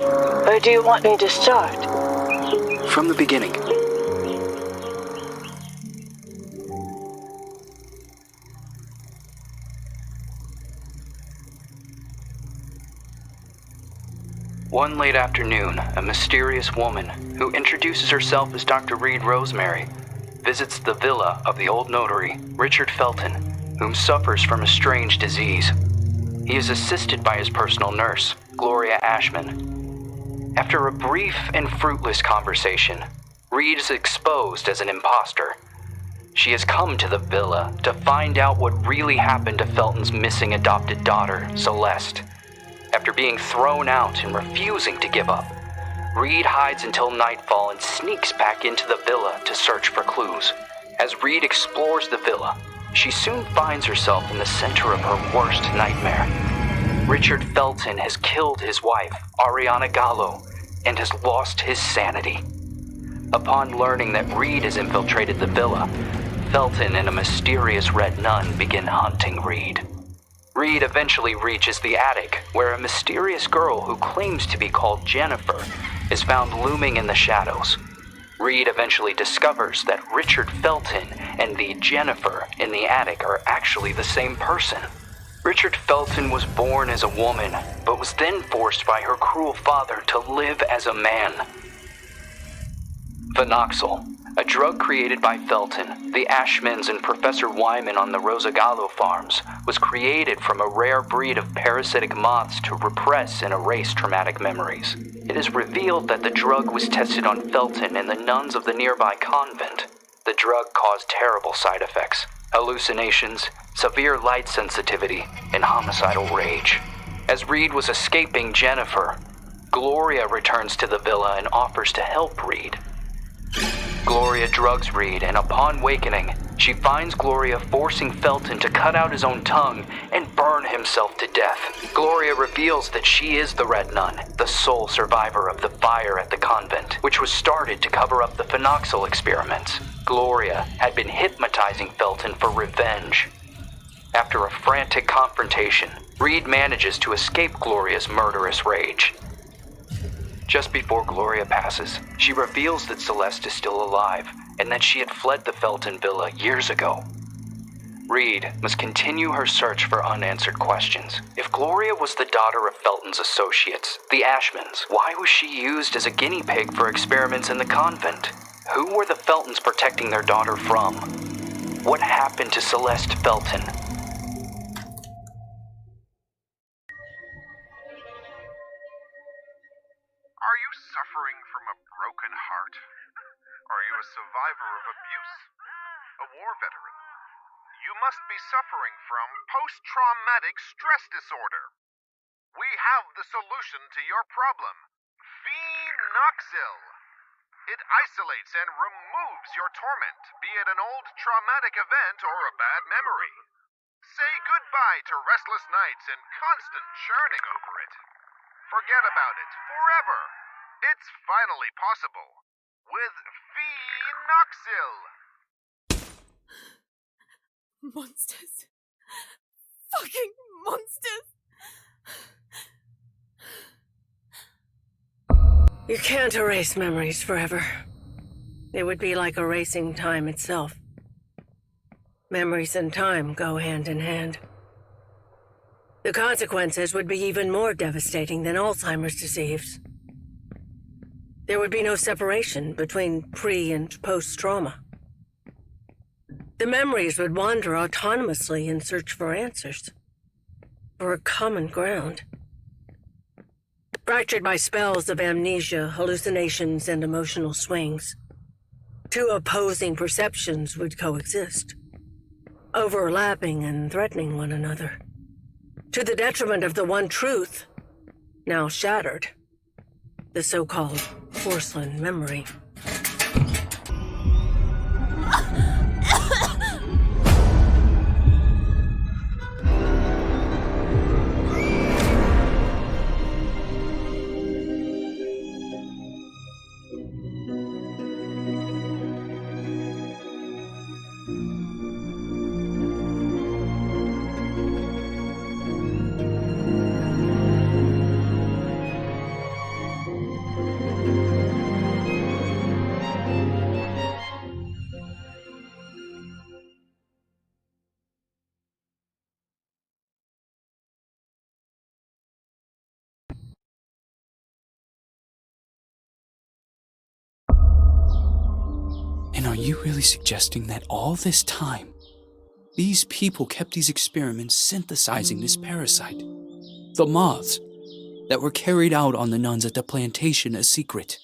Or do you want me to start? From the beginning. One late afternoon, a mysterious woman, who introduces herself as Dr. Reed Rosemary, visits the villa of the old notary, Richard Felton, whom suffers from a strange disease. He is assisted by his personal nurse, Gloria Ashman. After a brief and fruitless conversation, Reed is exposed as an imposter. She has come to the villa to find out what really happened to Felton's missing adopted daughter, Celeste. After being thrown out and refusing to give up, Reed hides until nightfall and sneaks back into the villa to search for clues. As Reed explores the villa, she soon finds herself in the center of her worst nightmare. Richard Felton has killed his wife, Ariana Gallo, and has lost his sanity. Upon learning that Reed has infiltrated the villa, Felton and a mysterious red nun begin hunting Reed. Reed eventually reaches the attic, where a mysterious girl who claims to be called Jennifer is found looming in the shadows. Reed eventually discovers that Richard Felton and the Jennifer in the attic are actually the same person. Richard Felton was born as a woman, but was then forced by her cruel father to live as a man. Phenoxyl, a drug created by Felton, the Ashmans, and Professor Wyman on the Rosagallo farms, was created from a rare breed of parasitic moths to repress and erase traumatic memories. It is revealed that the drug was tested on Felton and the nuns of the nearby convent. The drug caused terrible side effects: hallucinations, severe light sensitivity, and homicidal rage. As Reed was escaping Jennifer, Gloria returns to the villa and offers to help Reed. Gloria drugs Reed, and upon wakening, she finds Gloria forcing Felton to cut out his own tongue and burn himself to death. Gloria reveals that she is the Red Nun, the sole survivor of the fire at the convent, which was started to cover up the phenoxyl experiments. Gloria had been hypnotizing Felton for revenge. After a frantic confrontation, Reed manages to escape Gloria's murderous rage. Just before Gloria passes, she reveals that Celeste is still alive and that she had fled the Felton villa years ago. Reed must continue her search for unanswered questions. If Gloria was the daughter of Felton's associates, the Ashmans, why was she used as a guinea pig for experiments in the convent? Who were the Feltons protecting their daughter from? What happened to Celeste Felton? Are you suffering from a broken heart? Are you a survivor of abuse? A war veteran? You must be suffering from post-traumatic stress disorder. We have the solution to your problem: Phenoxyl. It isolates and removes your torment, be it an old traumatic event or a bad memory. Say goodbye to restless nights and constant churning over it. Forget about it forever. It's finally possible with Phenoxyl. Monsters. Fucking monsters. You can't erase memories forever. It would be like erasing time itself. Memories and time go hand in hand. The consequences would be even more devastating than Alzheimer's disease. There would be no separation between pre- and post-trauma. The memories would wander autonomously in search for answers, for a common ground. Fractured by spells of amnesia, hallucinations, and emotional swings, two opposing perceptions would coexist, overlapping and threatening one another, to the detriment of the one truth, now shattered, the so-called porcelain memory. you really suggesting that all this time, these people kept these experiments synthesizing this parasite? The moths that were carried out on the nuns at the plantation a secret,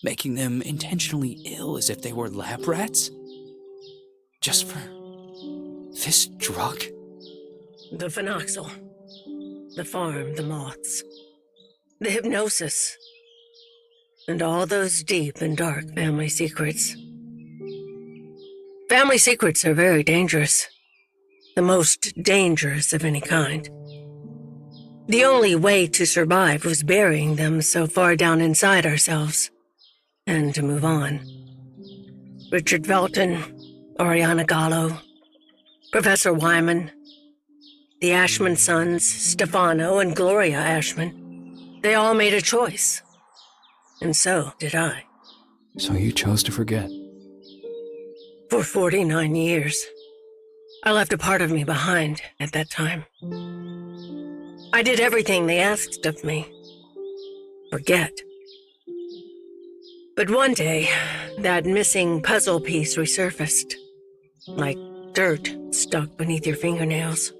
making them intentionally ill as if they were lab rats? Just for this drug? The phenoxyl. The farm, the moths. The hypnosis. And all those deep and dark family secrets. Family secrets are very dangerous. The most dangerous of any kind. The only way to survive was burying them so far down inside ourselves. And to move on. Richard Felton, Oriana Gallo, Professor Wyman, the Ashman sons, Stefano and Gloria Ashman. They all made a choice. And so did I. So you chose to forget? For 49 years. I left a part of me behind at that time. I did everything they asked of me. Forget. But one day, that missing puzzle piece resurfaced. Like dirt stuck beneath your fingernails.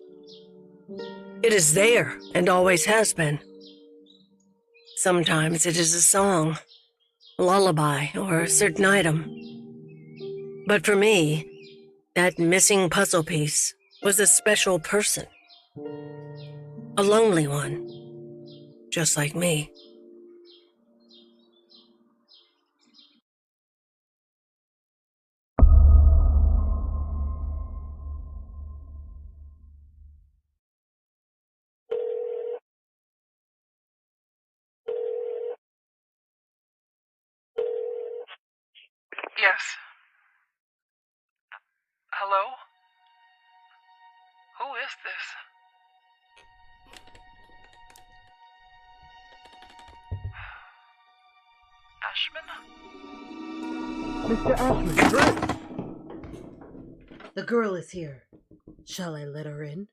It is there and always has been. Sometimes it is a song, a lullaby, or a certain item. But for me, that missing puzzle piece was a special person. A lonely one, just like me. Yes. Hello? Who is this? Ashman? Mr. Ashman. The girl is here. Shall I let her in?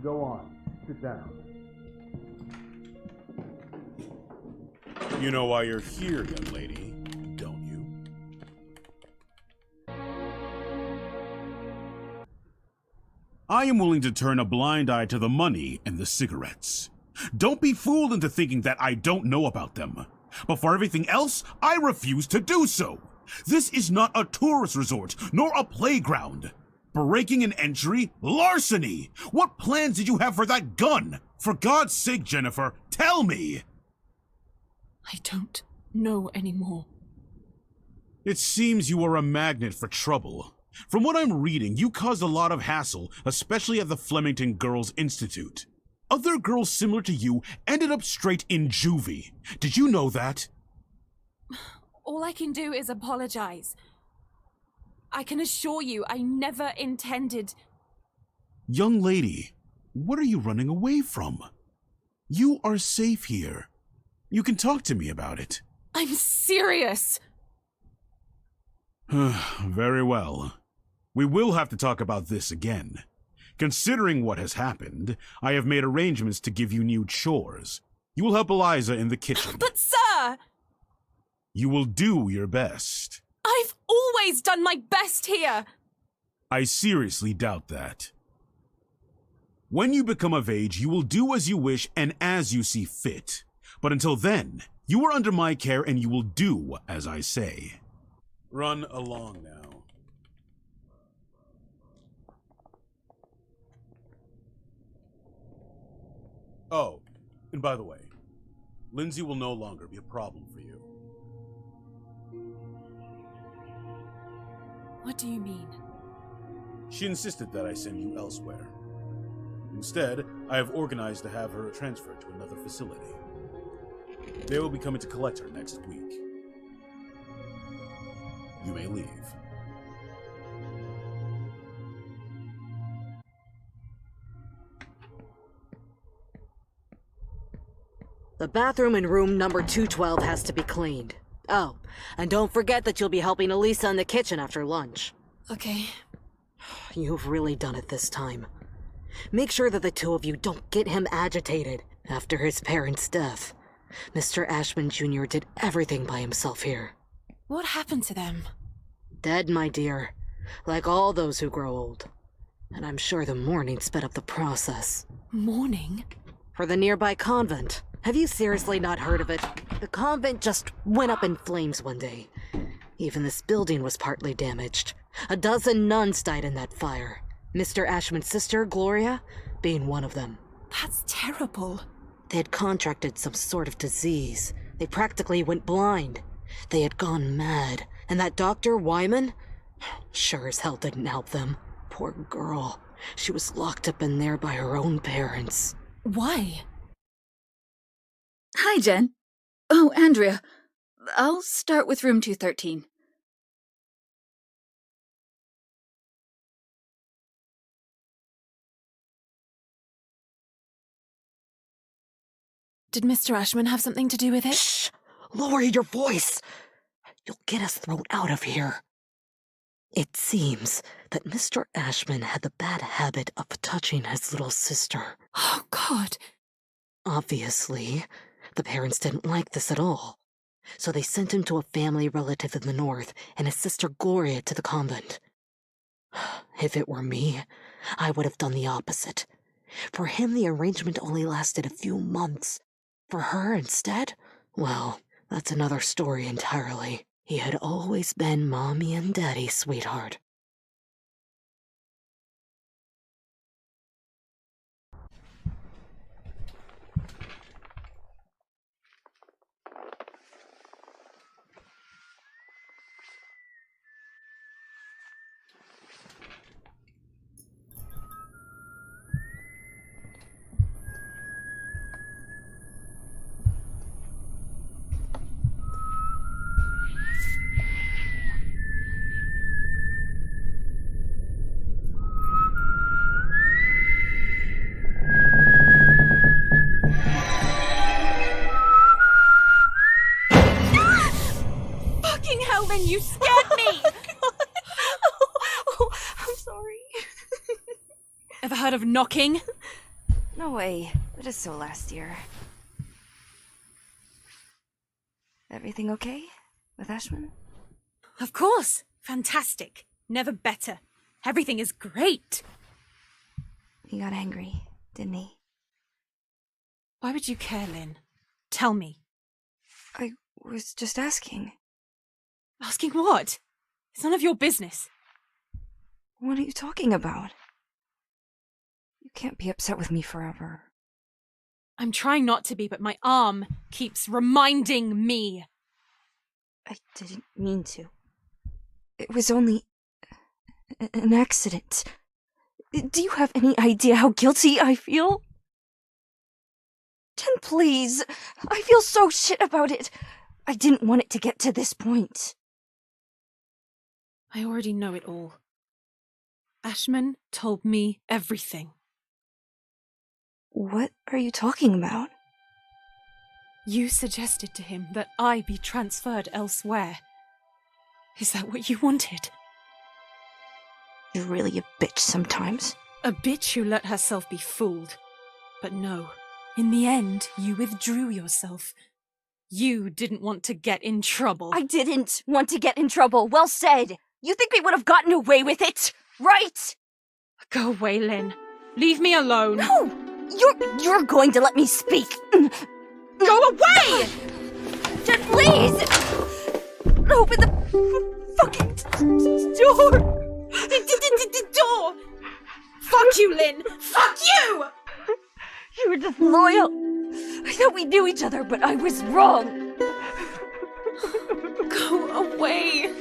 Go on. Sit down. You know why you're here, young lady, don't you? I am willing to turn a blind eye to the money and the cigarettes. Don't be fooled into thinking that I don't know about them. But for everything else, I refuse to do so. This is not a tourist resort, nor a playground. Breaking an entry? Larceny! What plans did you have for that gun? For God's sake, Jennifer, tell me! I don't know anymore. It seems you are a magnet for trouble. From what I'm reading, you caused a lot of hassle, especially at the Flemington Girls Institute. Other girls similar to you ended up straight in juvie. Did you know that? All I can do is apologize. I can assure you I never intended... Young lady, what are you running away from? You are safe here. You can talk to me about it. I'm serious! Very well. We will have to talk about this again. Considering what has happened, I have made arrangements to give you new chores. You will help Eliza in the kitchen. But sir! You will do your best. I've always done my best here! I seriously doubt that. When you become of age, you will do as you wish and as you see fit. But until then, you are under my care and you will do as I say. Run along now. Oh, and by the way, Lindsay will no longer be a problem for you. What do you mean? She insisted that I send you elsewhere. Instead, I have organized to have her transferred to another facility. They will be coming to collect her next week. You may leave. The bathroom in room number 212 has to be cleaned. Oh, and don't forget that you'll be helping Elisa in the kitchen after lunch. Okay. You've really done it this time. Make sure that the two of you don't get him agitated after his parents' death. Mr. Ashman Jr. did everything by himself here. What happened to them? Dead, my dear. Like all those who grow old. And I'm sure the mourning sped up the process. Mourning? For the nearby convent. Have you seriously not heard of it? The convent just went up in flames one day. Even this building was partly damaged. 12 nuns died in that fire. Mr. Ashman's sister, Gloria, being one of them. That's terrible. They had contracted some sort of disease. They practically went blind. They had gone mad. And that Dr. Wyman? Sure as hell didn't help them. Poor girl. She was locked up in there by her own parents. Why? Hi, Jen. Oh, Andrea. I'll start with room 213. Did Mr. Ashman have something to do with it? Shh! Lower your voice! You'll get us thrown out of here. It seems that Mr. Ashman had the bad habit of touching his little sister. Oh, God. Obviously, the parents didn't like this at all. So they sent him to a family relative in the north and his sister Gloria to the convent. If it were me, I would have done the opposite. For him, the arrangement only lasted a few months. For her, instead, well, that's another story entirely. He had always been Mommy and Daddy's sweetheart. Fucking hell, then you scared me! I'm sorry. Ever heard of knocking? No way. That is so last year. Everything okay with Ashman? Of course. Fantastic. Never better. Everything is great. He got angry, didn't he? Why would you care, Lynn? Tell me. I was just asking. Asking what? It's none of your business. What are you talking about? You can't be upset with me forever. I'm trying not to be, but my arm keeps reminding me. I didn't mean to. It was only an accident. Do you have any idea how guilty I feel? Jen, please. I feel so shit about it. I didn't want it to get to this point. I already know it all. Ashman told me everything. What are you talking about? You suggested to him that I be transferred elsewhere. Is that what you wanted? You're really a bitch sometimes. A bitch who let herself be fooled. But no, in the end, you withdrew yourself. You didn't want to get in trouble. I didn't want to get in trouble. Well said. You think we would have gotten away with it, right? Go away, Lynn. Leave me alone. No! You're going to let me speak. Go away! Jen, please! Open the fucking door! The door! Fuck you, Lynn! Fuck you! You were just loyal. I thought we knew each other, but I was wrong. Go away.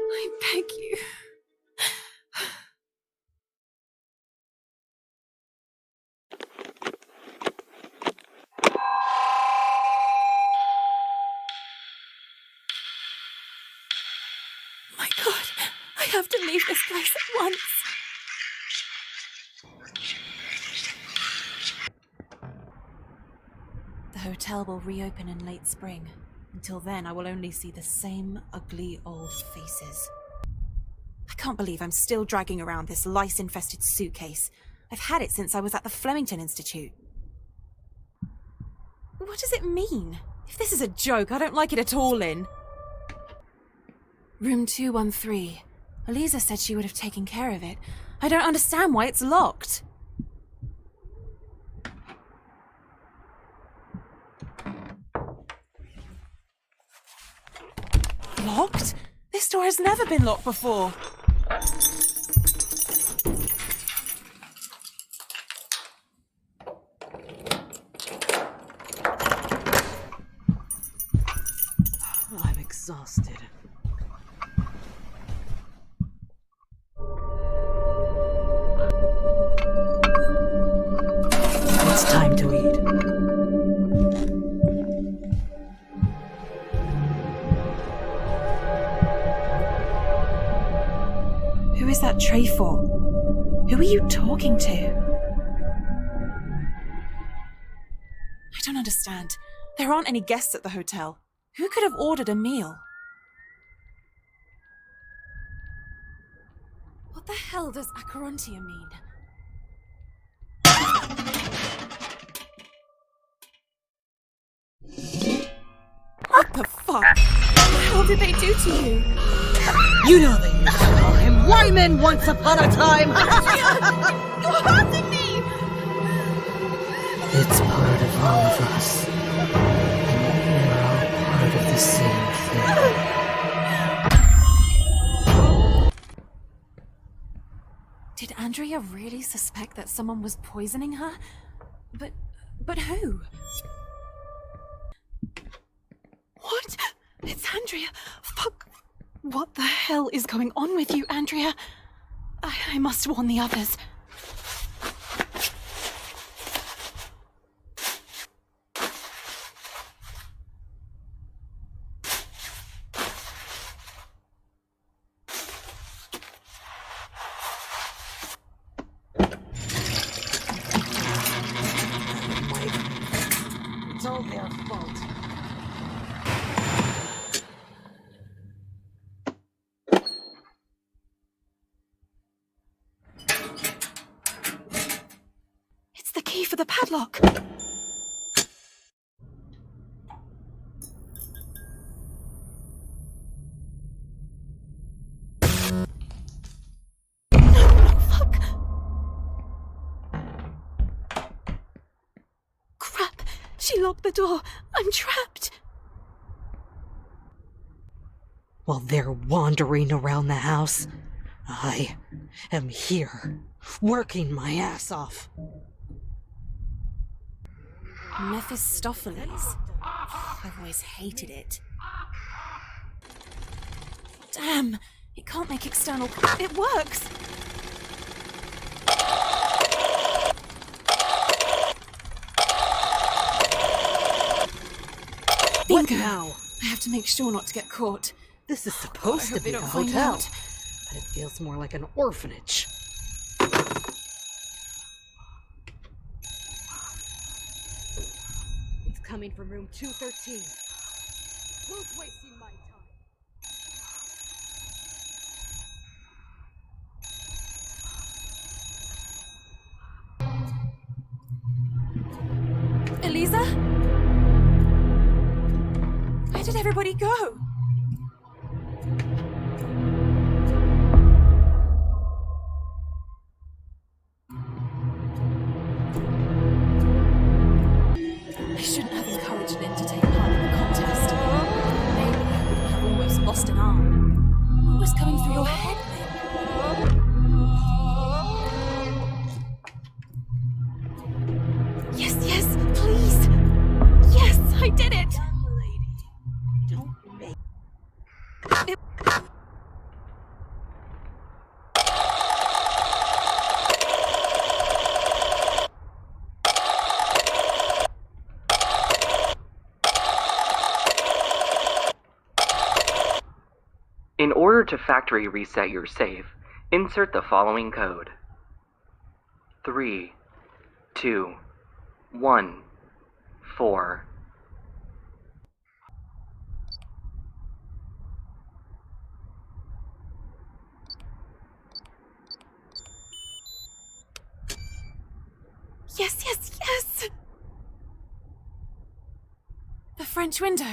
I beg you. My God, I have to leave this place at once. The hotel will reopen in late spring. Until then, I will only see the same ugly old faces. I can't believe I'm still dragging around this lice-infested suitcase. I've had it since I was at the Flemington Institute. What does it mean? If this is a joke, I don't like it at all, Lynn. Room 213. Eliza said she would have taken care of it. I don't understand why it's locked. Locked? This door has never been locked before. I'm exhausted. It's time to eat. Who is that tray for? Who are you talking to? I don't understand. There aren't any guests at the hotel. Who could have ordered a meal? What the hell does Acherontia mean? What the fuck? What the hell did they do to you? You know they used to call him Wyman once upon a time! You're hurting me! It's part of all of us. And we're all part of the same thing. Did Andrea really suspect that someone was poisoning her? But who? What? It's Andrea. Fuck. What the hell is going on with you, Andrea? I must warn the others. It's all their fault. It's the key for the padlock. No, fuck. Crap. She locked the door. I'm trapped. While they're wandering around the house, I am here, working my ass off. Mephistopheles. I've always hated it. Damn, it can't make external... It works! What Bingo! now? I have to make sure not to get caught. This is supposed to be a hotel, but it feels more like an orphanage. It's coming from room 213. Who's wasting my time? Eliza? Where did everybody go? I shouldn't have encouraged Lynn to take part in the contest. Maybe I wouldn't have almost lost an arm. What was going through your head, Lynn? Yes, yes, please! Yes, I did it! Don't make... It... In order to factory reset your safe, insert the following code. 3, 2, 1, 4. Yes, yes, yes! The French window.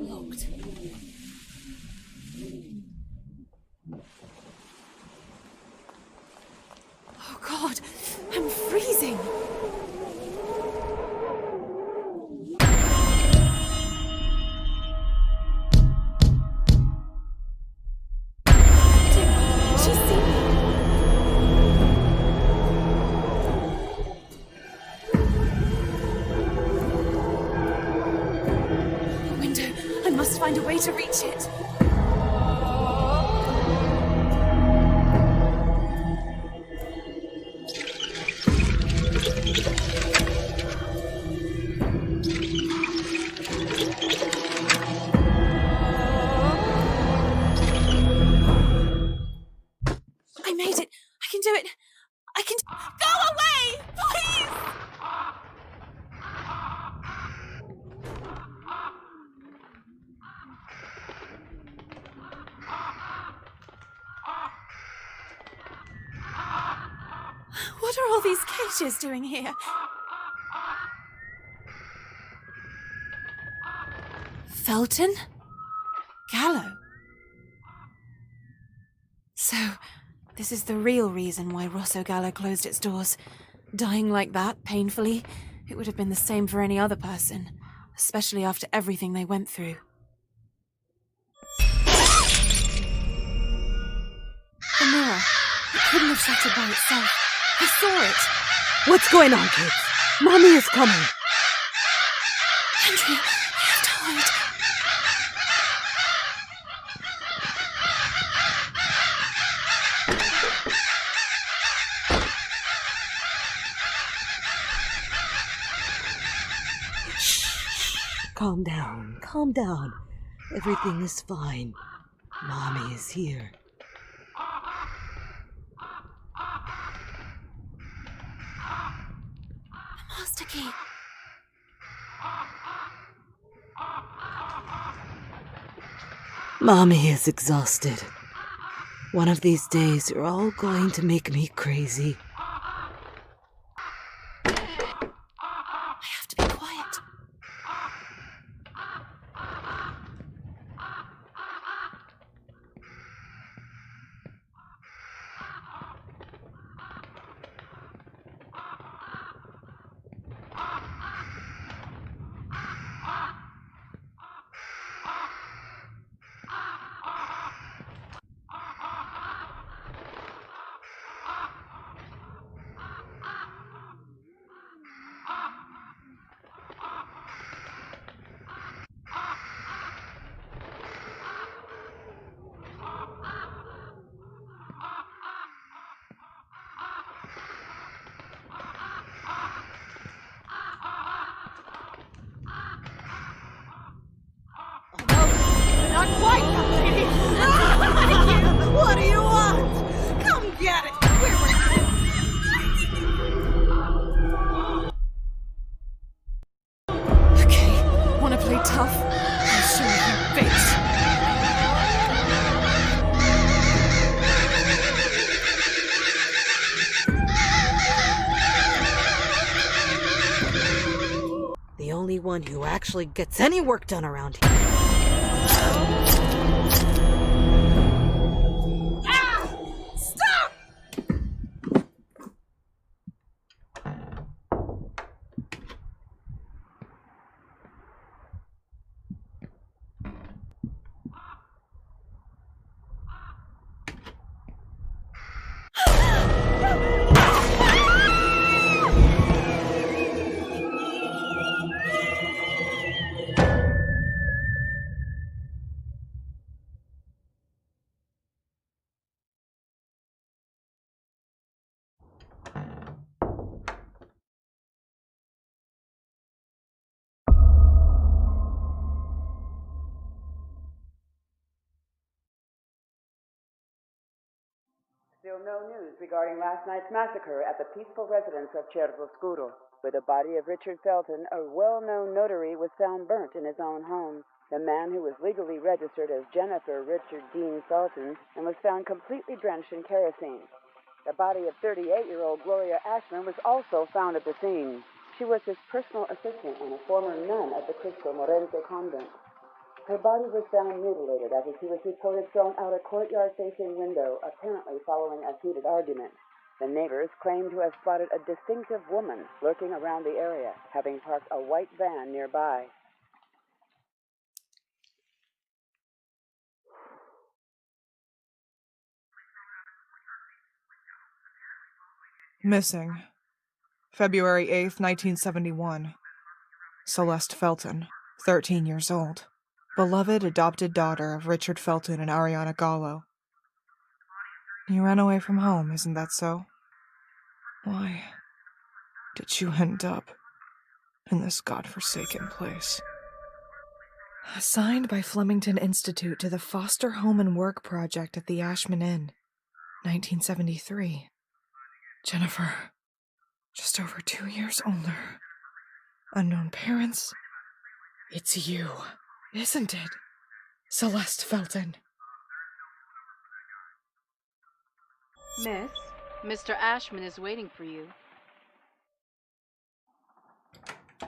Locked. Oh God, I'm freezing. She's seen me. The window. I must find a way to reach it. I made it. I can do it. I can. Go away, please. What are all these cages doing here? Felton? Gallo? So, this is the real reason why Rosso Gallo closed its doors. Dying like that, painfully, it would have been the same for any other person, especially after everything they went through. The mirror. It couldn't have shattered by itself. I saw it. What's going on, kids? Mommy is coming. Andrea, you have to hide. Calm down, calm down. Everything is fine. Mommy is here. Master key. Mommy is exhausted. One of these days, you're all going to make me crazy. I have to be quiet. Not quite, young lady. Thank you. What do you want? Come get it. Where were you? Okay, wanna play tough? I'll show you, bitch. The only one who actually gets any work done around here. Stop! Still no news regarding last night's massacre at the peaceful residence of Cervoscuro, where the body of Richard Felton, a well-known notary, was found burnt in his own home. The man who was legally registered as Jennifer Richard Dean Felton and was found completely drenched in kerosene. The body of 38-year-old Gloria Ashman was also found at the scene. She was his personal assistant and a former nun at the Cristo Morente convent. Her body was found mutilated after she was reported thrown out a courtyard-facing window, apparently following a heated argument. The neighbors claim to have spotted a distinctive woman lurking around the area, having parked a white van nearby. Missing. February 8th, 1971. Celeste Felton, 13 years old. Beloved adopted daughter of Richard Felton and Ariana Gallo. You ran away from home, isn't that so? Why did you end up in this godforsaken place? Assigned by Flemington Institute to the Foster Home and Work Project at the Ashman Inn, 1973. Jennifer, just over 2 years older. Unknown parents. It's you, isn't it? Celeste Felton. Miss, Mr. Ashman is waiting for you.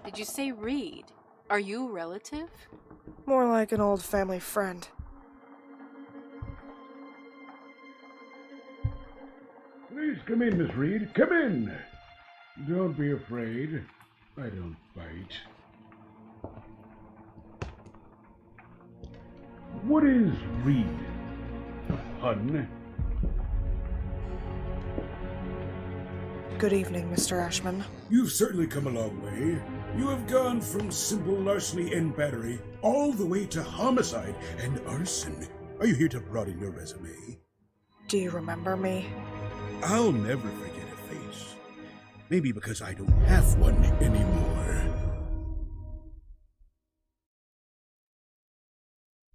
Did you say Reed? Are you a relative? More like an old family friend. Please come in, Miss Reed. Come in. Don't be afraid. I don't bite. What is Reed? A pun? Good evening, Mr. Ashman. You've certainly come a long way. You have gone from simple larceny and battery all the way to homicide and arson. Are you here to broaden your resume? Do you remember me? I'll never forget a face. Maybe because I don't have one anymore.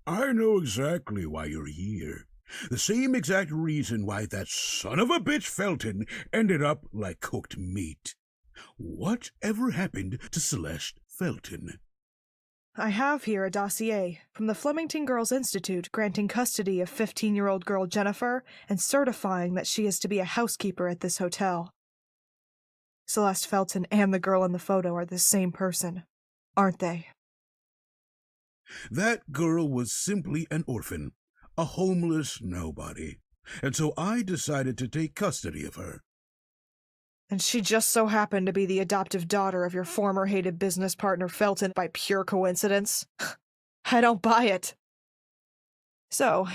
I know exactly why you're here. The same exact reason why that son of a bitch Felton ended up like cooked meat. What ever happened to Celeste Felton? I have here a dossier from the Flemington Girls Institute granting custody of 15-year-old girl Jennifer and certifying that she is to be a housekeeper at this hotel. Celeste Felton and the girl in the photo are the same person, aren't they? That girl was simply an orphan, a homeless nobody, and so I decided to take custody of her. And she just so happened to be the adoptive daughter of your former hated business partner Felton by pure coincidence? I don't buy it. So,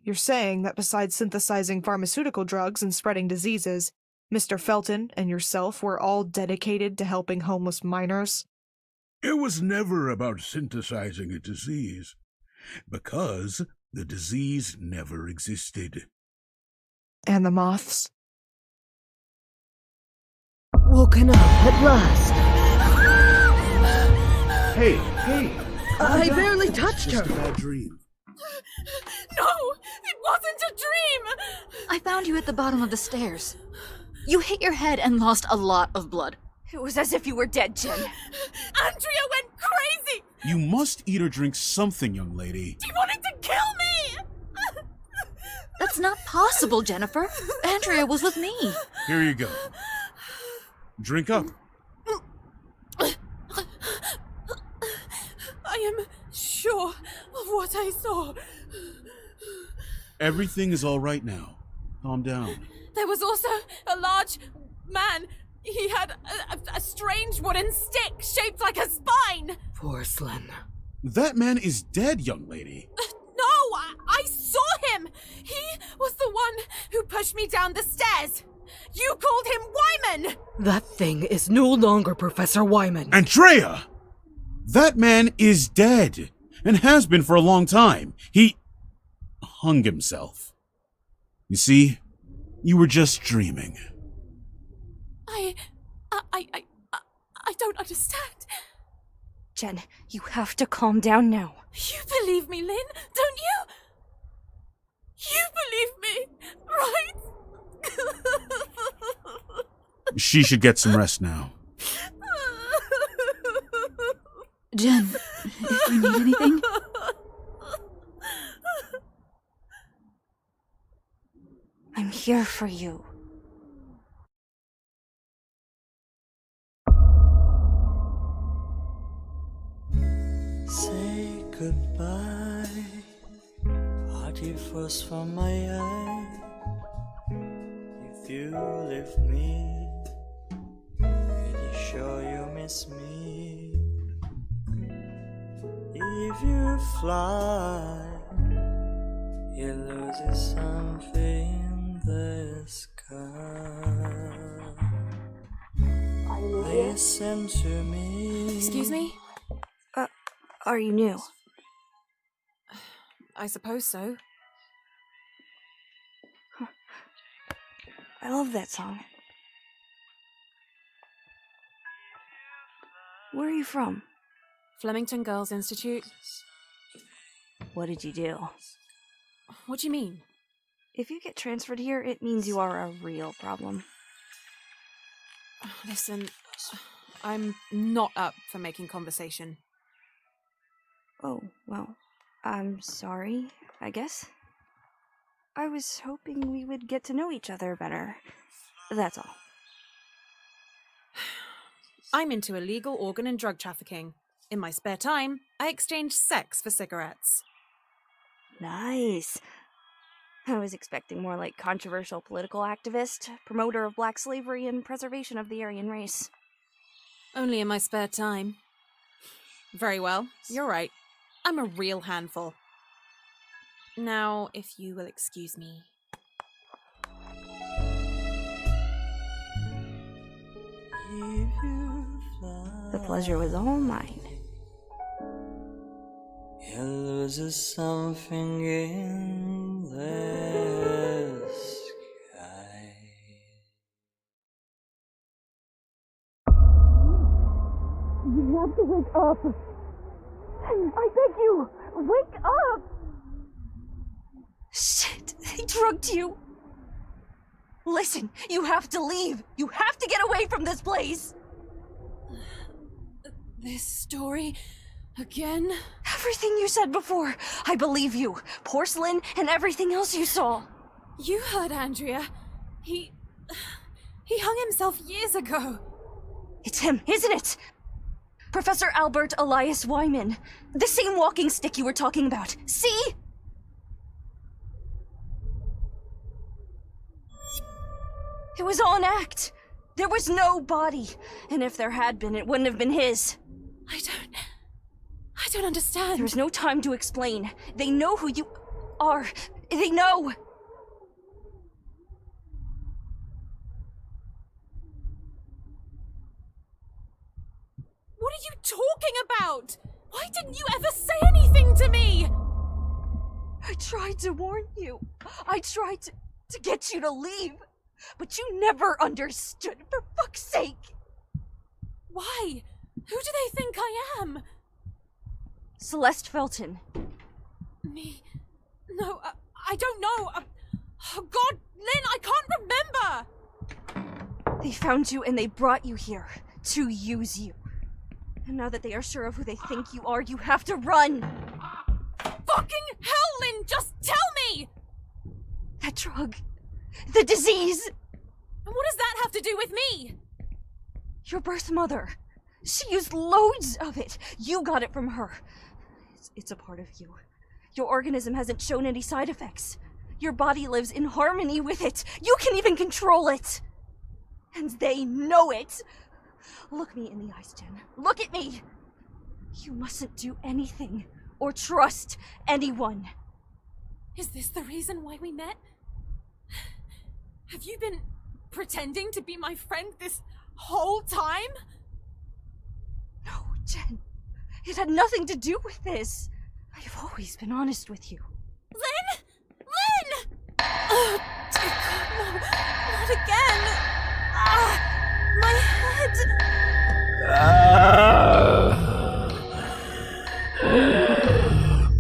you're saying that besides synthesizing pharmaceutical drugs and spreading diseases, Mr. Felton and yourself were all dedicated to helping homeless minors? It was never about synthesizing a disease, because the disease never existed. And the moths? Woken up at last. Hey! I barely touched her. Just a bad dream. No! It wasn't a dream! I found you at the bottom of the stairs. You hit your head and lost a lot of blood. It was as if you were dead, Jen. Andrea went crazy! You must eat or drink something, young lady. She wanted to kill me! That's not possible, Jennifer. Andrea was with me. Here you go. Drink up. I am sure of what I saw. Everything is all right now. Calm down. There was also a large man. He had a strange wooden stick shaped like a spine. Porcelain. That man is dead, young lady. No, I saw him. He was the one who pushed me down the stairs. You called him Wyman. That thing is no longer Professor Wyman. Andrea! That man is dead, and has been for a long time. He hung himself. You see, you were just dreaming. I don't understand. Jen, you have to calm down now. You believe me, Lynn, don't you? You believe me, right? She should get some rest now. Jen, if you need anything... I'm here for you. Say goodbye. Party first from my eye. If you leave me, pretty sure you miss me. If you fly, you lose something in the sky. Are you here? Listen to me. Excuse me? Are you new? I suppose so. I love that song. Where are you from? Flemington Girls Institute. What did you do? What do you mean? If you get transferred here, it means you are a real problem. Listen, I'm not up for making conversation. Oh, well, I'm sorry, I guess. I was hoping we would get to know each other better. That's all. I'm into illegal organ and drug trafficking. In my spare time, I exchange sex for cigarettes. Nice. I was expecting more like controversial political activist, promoter of black slavery and preservation of the Aryan race. Only in my spare time. Very well, you're right. I'm a real handful. Now, if you will excuse me. The pleasure was all mine. You lose something in the sky. You have to wake up. I beg you, wake up! Shit, they drugged you. Listen, you have to leave. You have to get away from this place. This story again? Everything you said before, I believe you. Porcelain and everything else you saw. You heard Andrea. He hung himself years ago. It's him, isn't it? Professor Albert Elias Wyman. The same walking stick you were talking about. See? It was all an act. There was no body. And if there had been, it wouldn't have been his. I don't understand. There's no time to explain. They know who you are. They know. What are you talking about? Why didn't you ever say anything to me? I tried to warn you. I tried to get you to leave. But you never understood, for fuck's sake! Why? Who do they think I am? Celeste Felton. Me? No, I don't know. Oh God, Lynn, I can't remember! They found you and they brought you here to use you. And now that they are sure of who they think you are, you have to run! Fucking hell, Lynn, just tell me! That drug. The disease! And what does that have to do with me? Your birth mother. She used loads of it. You got it from her. It's a part of you. Your organism hasn't shown any side effects. Your body lives in harmony with it. You can even control it. And they know it. Look me in the eyes, Jen. Look at me. You mustn't do anything or trust anyone. Is this the reason why we met? Have you been pretending to be my friend this whole time? No, Jen. It had nothing to do with this. I have always been honest with you. Lynn! Lynn! Oh, dear God, no. Not again. My head.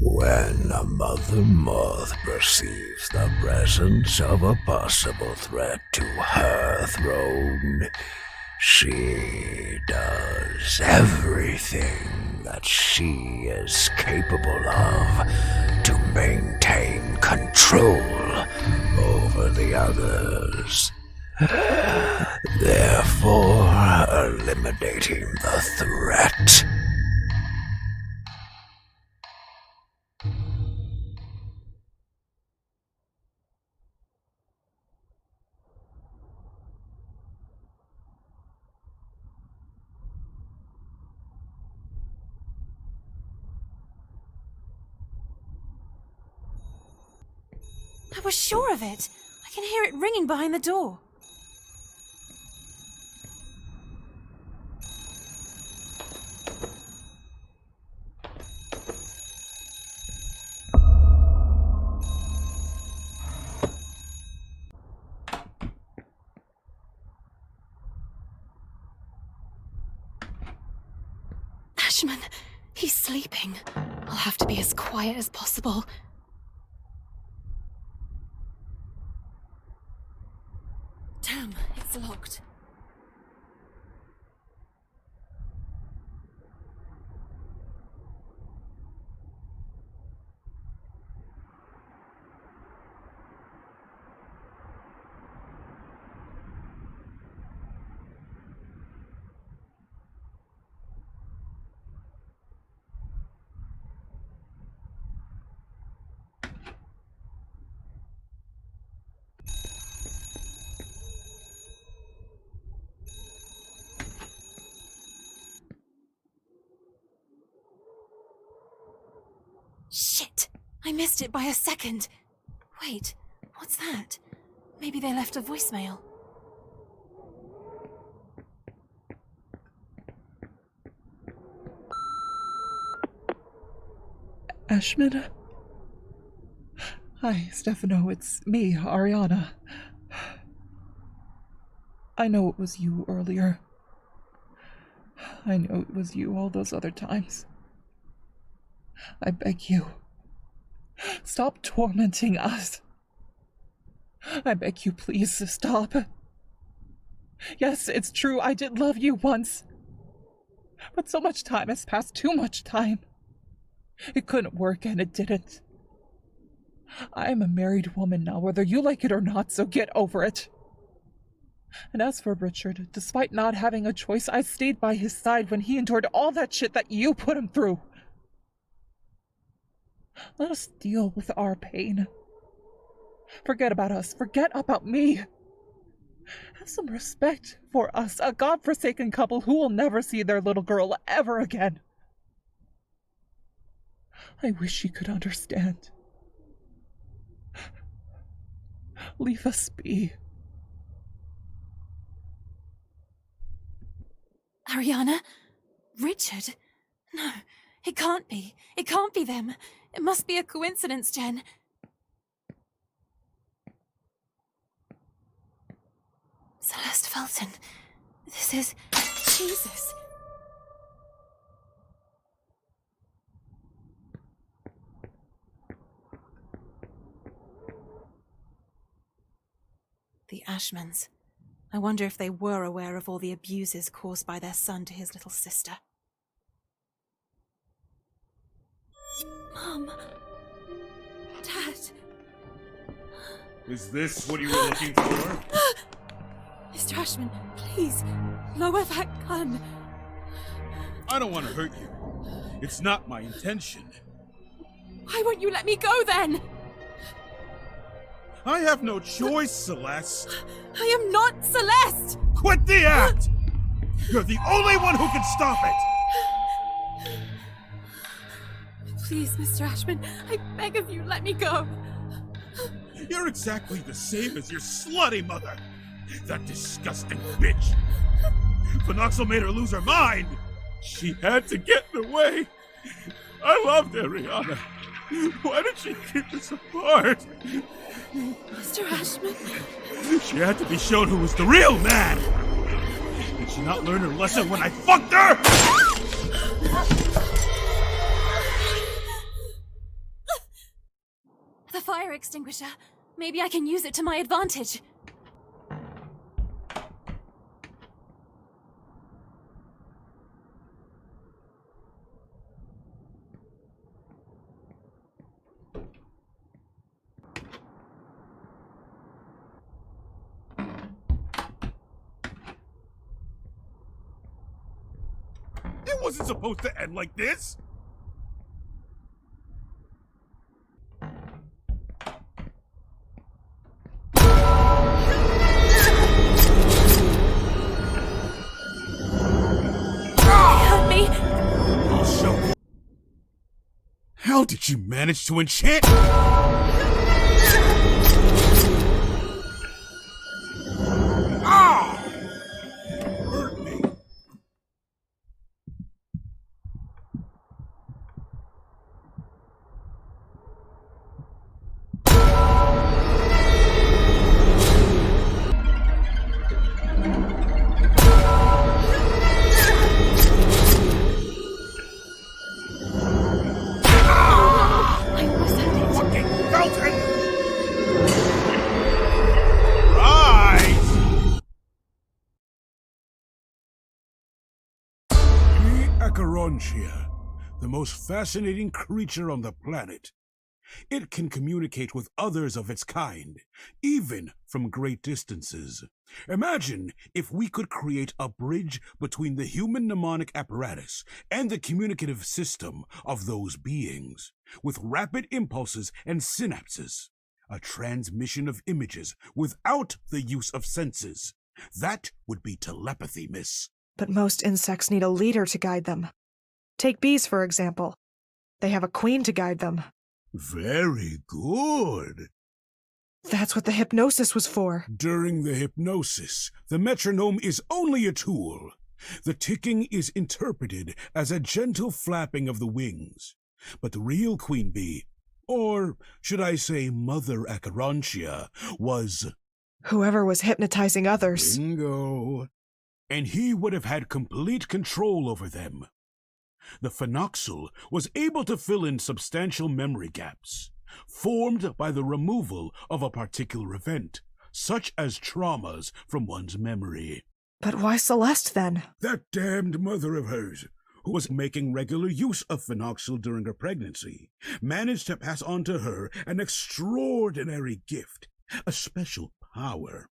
When a mother moth perceives the presence of a possible threat to her throne, she does everything that she is capable of to maintain control over the others, therefore eliminating the threat. I was sure of it. I can hear it ringing behind the door. Ashman, he's sleeping. I'll have to be as quiet as possible. Damn, it's locked. Shit! I missed it by a second. Wait, what's that? Maybe they left a voicemail. Ashman? Hi, Stefano. It's me, Ariana. I know it was you earlier. I know it was you all those other times. I beg you, stop tormenting us. I beg you, please, stop. Yes, it's true, I did love you once. But so much time has passed, too much time. It couldn't work, and it didn't. I am a married woman now, whether you like it or not, so get over it. And as for Richard, despite not having a choice, I stayed by his side when he endured all that shit that you put him through. Let us deal with our pain. Forget about us. Forget about me. Have some respect for us, a godforsaken couple who will never see their little girl ever again. I wish you could understand. Leave us be. Ariana? Richard? No, it can't be. It can't be them. It must be a coincidence, Jen. Celeste Felton. This is... Jesus. The Ashmans. I wonder if they were aware of all the abuses caused by their son to his little sister. Mom. Dad. Is this what you were looking for? Mr. Ashman, please, lower that gun. I don't want to hurt you. It's not my intention. Why won't you let me go then? I have no choice, Celeste. I am not Celeste! Quit the act! You're the only one who can stop it! Please, Mr. Ashman, I beg of you, let me go. You're exactly the same as your slutty mother. That disgusting bitch. Phenoxyl made her lose her mind. She had to get in the way. I loved Ariana. Why did she keep us apart? Mr. Ashman? She had to be shown who was the real man. Did she not learn her lesson when I fucked her? The fire extinguisher. Maybe I can use it to my advantage. It wasn't supposed to end like this! Help me! I'll show you. How did you manage to enchant? Ah! Hurt me. I almost had it. Fucking Felton! Rise! The Acherontia, the most fascinating creature on the planet. It can communicate with others of its kind, even from great distances. Imagine if we could create a bridge between the human mnemonic apparatus and the communicative system of those beings, with rapid impulses and synapses. A transmission of images without the use of senses. That would be telepathy, miss. But most insects need a leader to guide them. Take bees, for example. They have a queen to guide them. Very good. That's what the hypnosis was for. During the hypnosis, the metronome is only a tool. The ticking is interpreted as a gentle flapping of the wings. But the real queen bee, or should I say Mother Acherontia, was... Whoever was hypnotizing others. Bingo. And he would have had complete control over them. The phenoxyl was able to fill in substantial memory gaps, formed by the removal of a particular event, such as traumas from one's memory. But why Celeste, then? That damned mother of hers, who was making regular use of phenoxyl during her pregnancy, managed to pass on to her an extraordinary gift, a special power.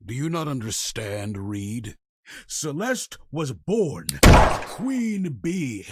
Do you not understand, Reed? Celeste was born a queen bee.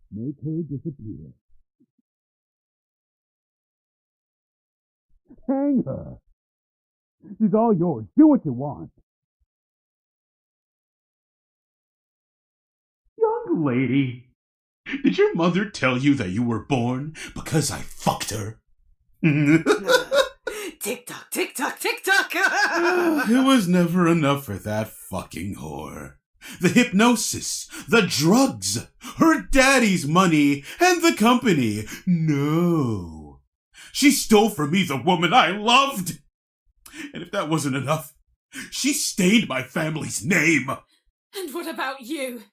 Make her disappear. Hang her. She's all yours. Do what you want. Young lady, did your mother tell you that you were born because I fucked her? Tick-tock, tick-tock, tick-tock! It was never enough for that fucking whore. The hypnosis, the drugs, her daddy's money, and the company. No. She stole from me the woman I loved. And if that wasn't enough, she stained my family's name. And what about you?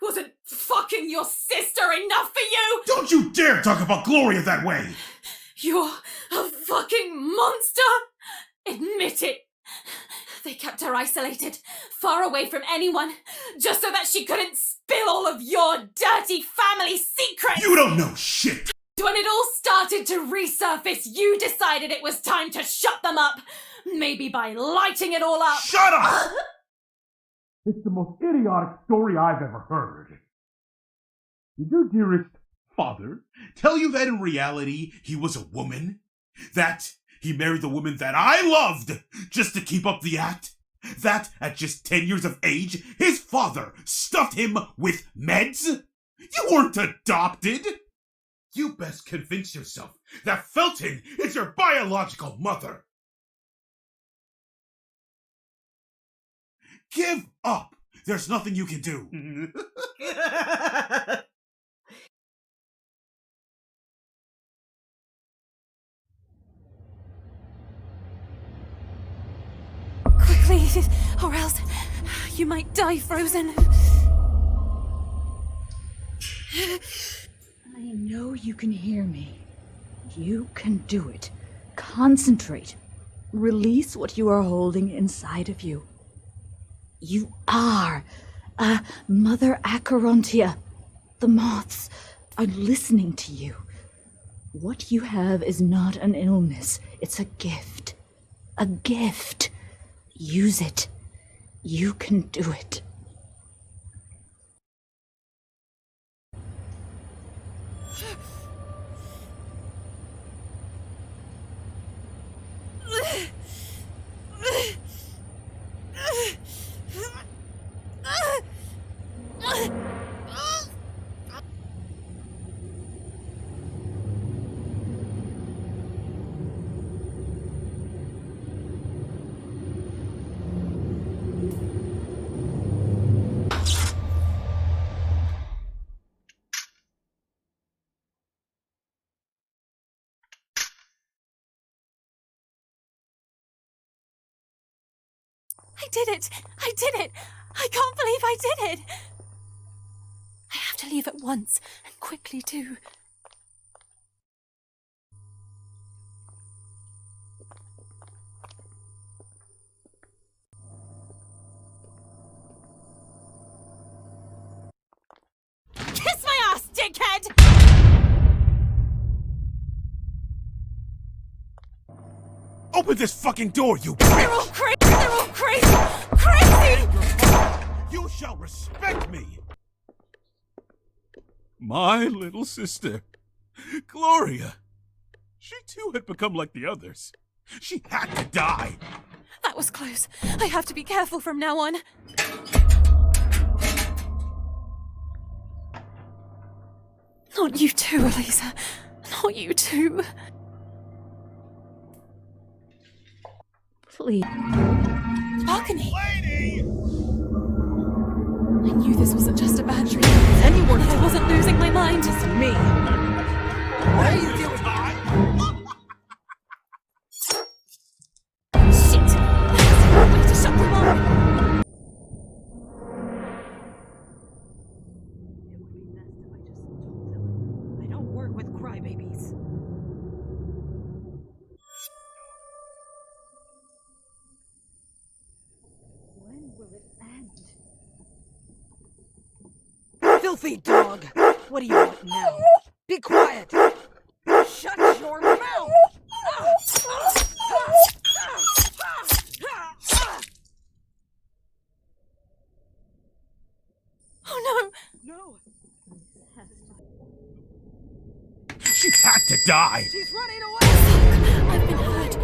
Wasn't fucking your sister enough for you? Don't you dare talk about Gloria that way! You're a fucking monster! Admit it! They kept her isolated, far away from anyone, just so that she couldn't spill all of your dirty family secrets! You don't know shit! When it all started to resurface, you decided it was time to shut them up! Maybe by lighting it all up! Shut up! It's the most idiotic story I've ever heard. Did your dearest father tell you that in reality he was a woman? That he married the woman that I loved just to keep up the act? That at just 10 years of age, his father stuffed him with meds? You weren't adopted! You best convince yourself that Felton is your biological mother. Give up! There's nothing you can do. Quickly, or else you might die frozen. I know you can hear me. You can do it. Concentrate. Release what you are holding inside of you. You are a Mother Acherontia. The moths are listening to you. What you have is not an illness. It's a gift. A gift. Use it. You can do it. I did it! I did it! I can't believe I did it! I have to leave at once, and quickly too. Kiss my ass, dickhead! Open this fucking door, you They're all crazy! They're all crazy! Crazy! You shall respect me! My little sister, Gloria. She too had become like the others. She had to die. That was close. I have to be careful from now on. Not you too, Elisa. Not you too. Please. Balcony! Lady! I knew this wasn't just a bad dream. Anyone that I wasn't losing my mind. It's me. What are you doing? Shit! That's the way to shut them up. It would be best if I just told them. I don't work with crybabies. When will it end? Filthy dog! What do you want now? Be quiet! Shut your mouth! Oh no! No! She had to die. She's running away! I've been hurt.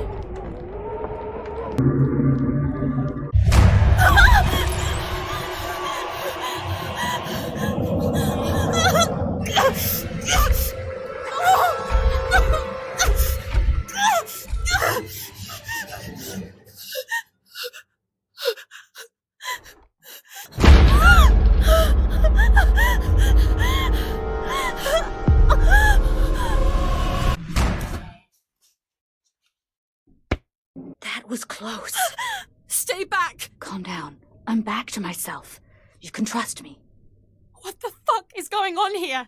That was close. Stay back! Calm down. I'm back to myself. You can trust me. What the fuck is going on here?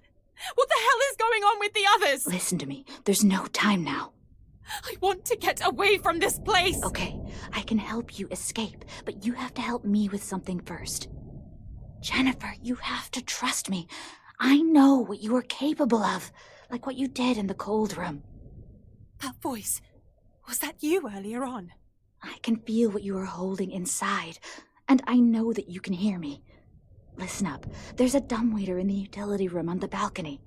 What the hell is going on with the others? Listen to me. There's no time now. I want to get away from this place! Okay, I can help you escape, but you have to help me with something first. Jennifer, you have to trust me. I know what you are capable of, like what you did in the cold room. That voice, was that you earlier on? I can feel what you are holding inside, and I know that you can hear me. Listen up. There's a dumbwaiter in the utility room on the balcony.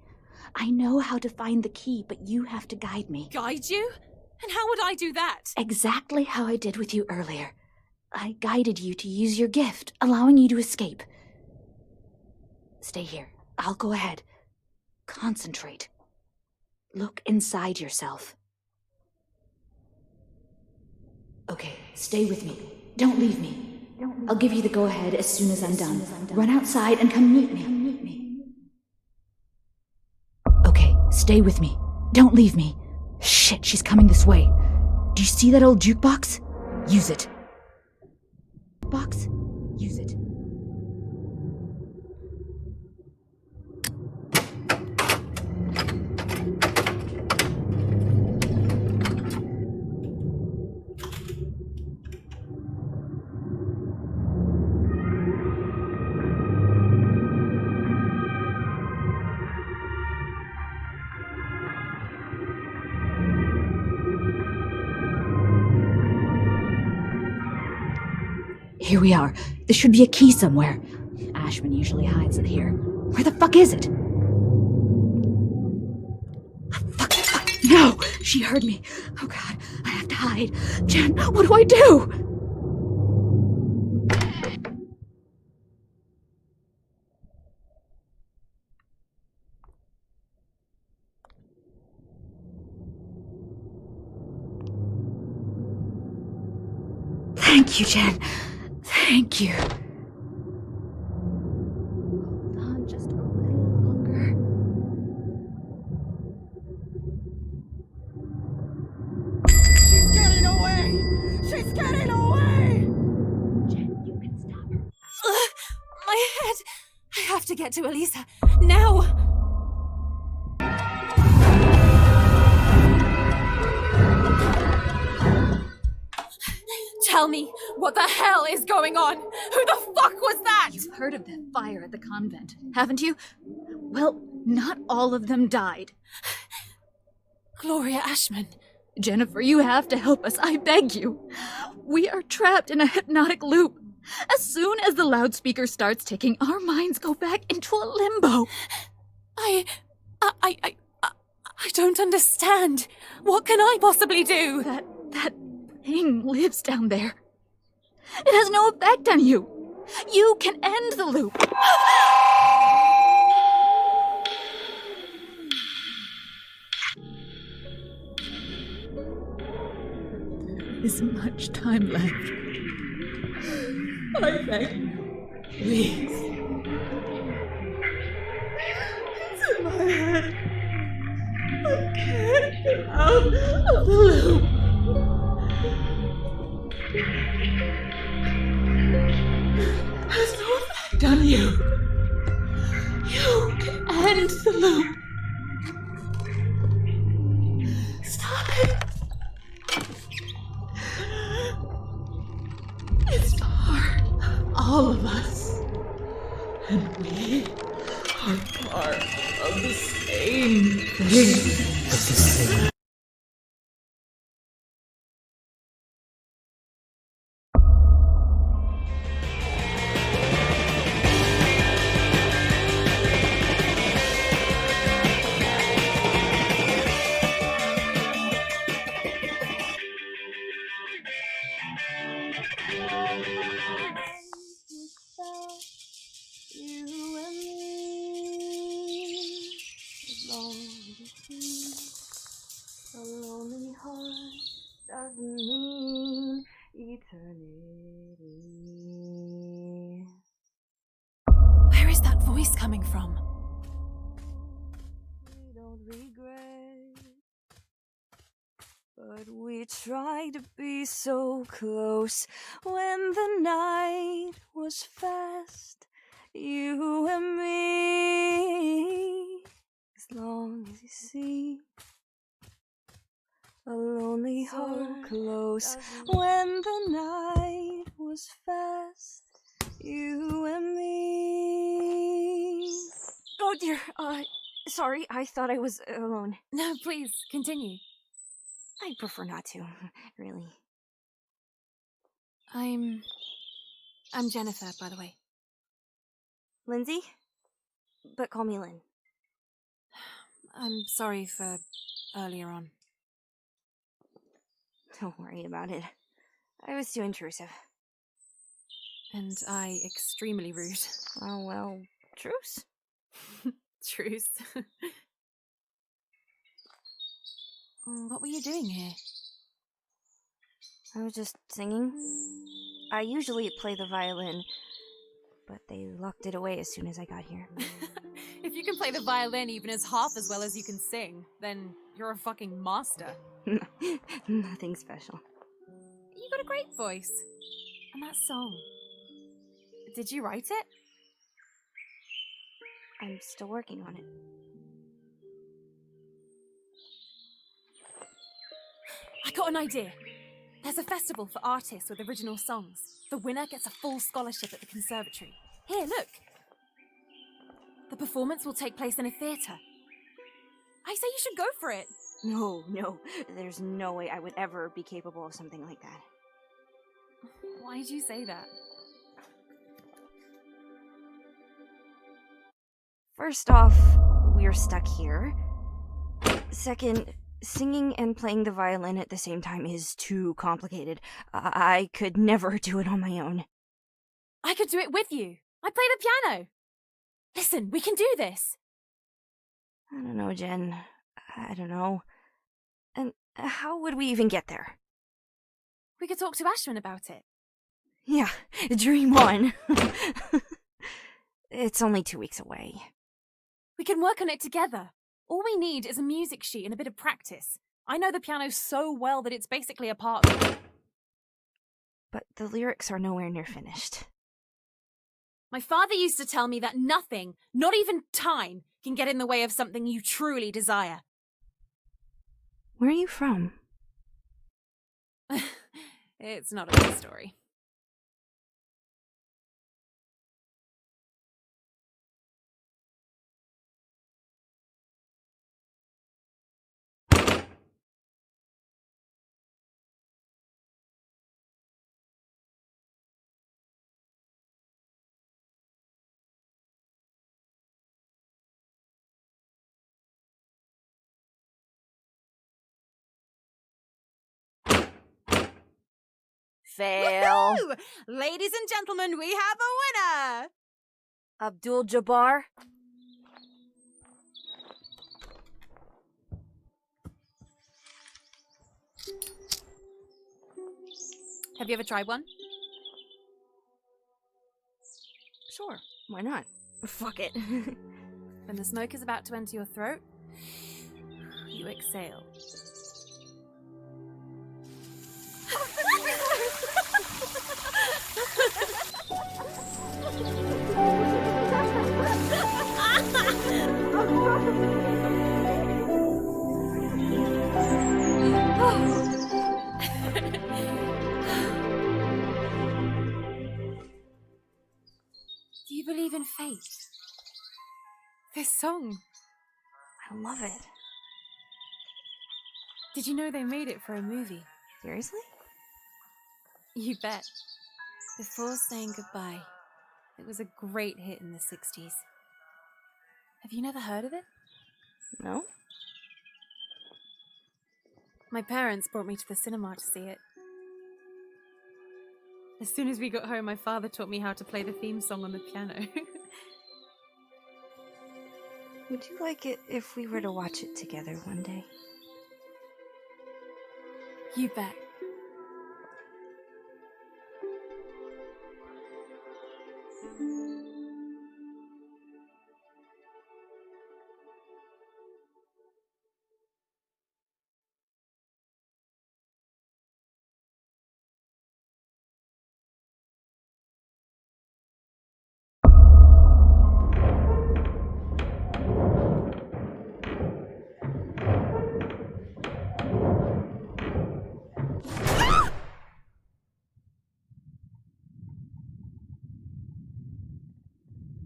I know how to find the key, but you have to guide me. Guide you? And how would I do that? Exactly how I did with you earlier. I guided you to use your gift, allowing you to escape. Stay here. I'll go ahead. Concentrate. Look inside yourself. Okay, stay with me. Don't leave me. I'll give you the go-ahead as soon as I'm done. Run outside and come meet me. Okay, stay with me. Don't leave me. Shit, she's coming this way. Do you see that old jukebox? Use it. Use it. Here we are. There should be a key somewhere. Ashman usually hides it here. Where the fuck is it? Fuck. No! She heard me. Oh god, I have to hide. Jen, what do I do? Thank you, Jen. Thank you. Hold on just a little longer. She's getting away! She's getting away! Jen, you can stop her. My head! I have to get to Elisa. Now! Tell me, what the hell is going on? Who the fuck was that? You've heard of that fire at the convent, haven't you? Well, not all of them died. Gloria Ashman. Jennifer, you have to help us, I beg you. We are trapped in a hypnotic loop. As soon as the loudspeaker starts ticking, our minds go back into a limbo. I don't understand. What can I possibly do? That thing lives down there. It has no effect on you. You can end the loop. There isn't much time left. I beg you, please. It's in my head. I can't get out of the loop. Has no effect on you. You can end the loop. Stop it. It's part of all of us. And we are part of the same thing. Doesn't mean eternity. Where is that voice coming from? We don't regret, but we tried to be so close when the night was fast. You and me, as long as you see. A lonely heart close when the night was fast. You and me. Oh dear, sorry, I thought I was alone. No, please, continue. I'd prefer not to, really. I'm Jennifer, by the way. Lindsay? But call me Lynn. I'm sorry for earlier on. Don't worry about it. I was too intrusive. And I extremely rude. Oh, well, truce? Truce. What were you doing here? I was just singing. I usually play the violin, but they locked it away as soon as I got here. If you can play the violin even as half as well as you can sing, then you're a fucking master. Nothing special. You got a great voice. And that song. Did you write it? I'm still working on it. I got an idea. There's a festival for artists with original songs. The winner gets a full scholarship at the conservatory. Here, look. The performance will take place in a theatre. I say you should go for it. No. There's no way I would ever be capable of something like that. Why did you say that? First off, we're stuck here. Second, singing and playing the violin at the same time is too complicated. I could never do it on my own. I could do it with you. I play the piano. Listen, we can do this. I don't know, Jen. I don't know. And how would we even get there? We could talk to Ashman about it. Yeah, dream on. It's only 2 weeks away. We can work on it together. All we need is a music sheet and a bit of practice. I know the piano so well that it's basically a part of it. But the lyrics are nowhere near finished. My father used to tell me that nothing, not even time, can get in the way of something you truly desire. Where are you from? It's not a good story. Fail. Woohoo! Ladies and gentlemen, we have a winner! Abdul Jabbar? Have you ever tried one? Sure, why not? Fuck it. When the smoke is about to enter your throat, you exhale. Do you believe in fate? This song. I love it. Did you know they made it for a movie? Seriously? You bet. Before Saying Goodbye. It was a great hit in the 60s. Have you never heard of it? No? My parents brought me to the cinema to see it. As soon as we got home, my father taught me how to play the theme song on the piano. Would you like it if we were to watch it together one day? You bet.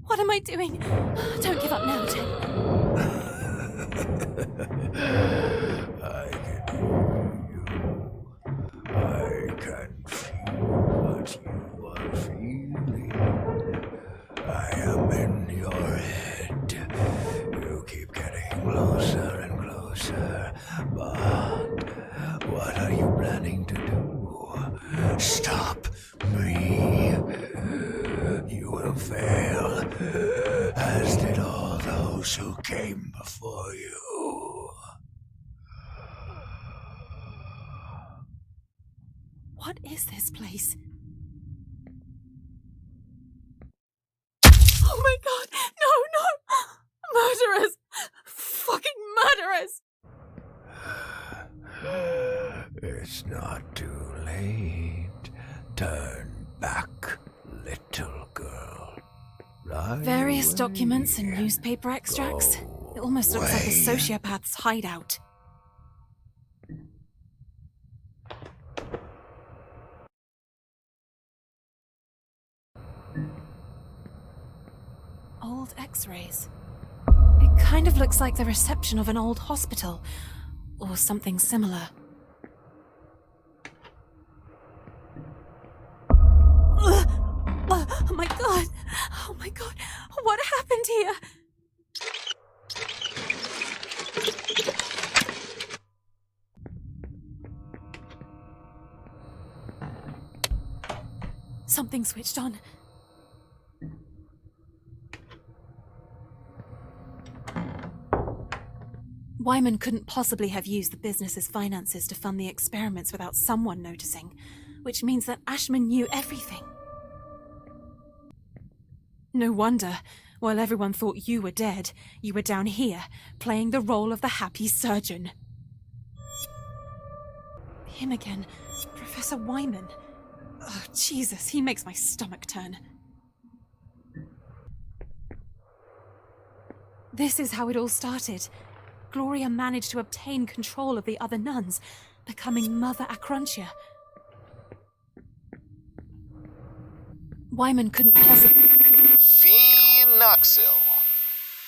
What am I doing? Don't give up now, Jen. I can feel what you are feeling. I am in your head. You keep getting closer and closer. But what are you planning to do? Stop me. You will fail, as did all those who came before you. is this place? Oh my god! No! Murderers! Fucking murderers! It's not too late. Turn back, little girl. Lie Various away. documents and newspaper extracts. It almost looks like a away. sociopath's hideout. Old x-rays. It kind of looks like the reception of an old hospital, or something similar. Oh my god! Oh my god! What happened here? Something switched on. Wyman couldn't possibly have used the business's finances to fund the experiments without someone noticing, which means that Ashman knew everything. No wonder, while everyone thought you were dead, you were down here, playing the role of the happy surgeon. Him again, Professor Wyman. Oh, Jesus, he makes my stomach turn. This is how it all started. Gloria managed to obtain control of the other nuns, becoming Mother Acrontia. Wyman couldn't possibly... Phenoxyl.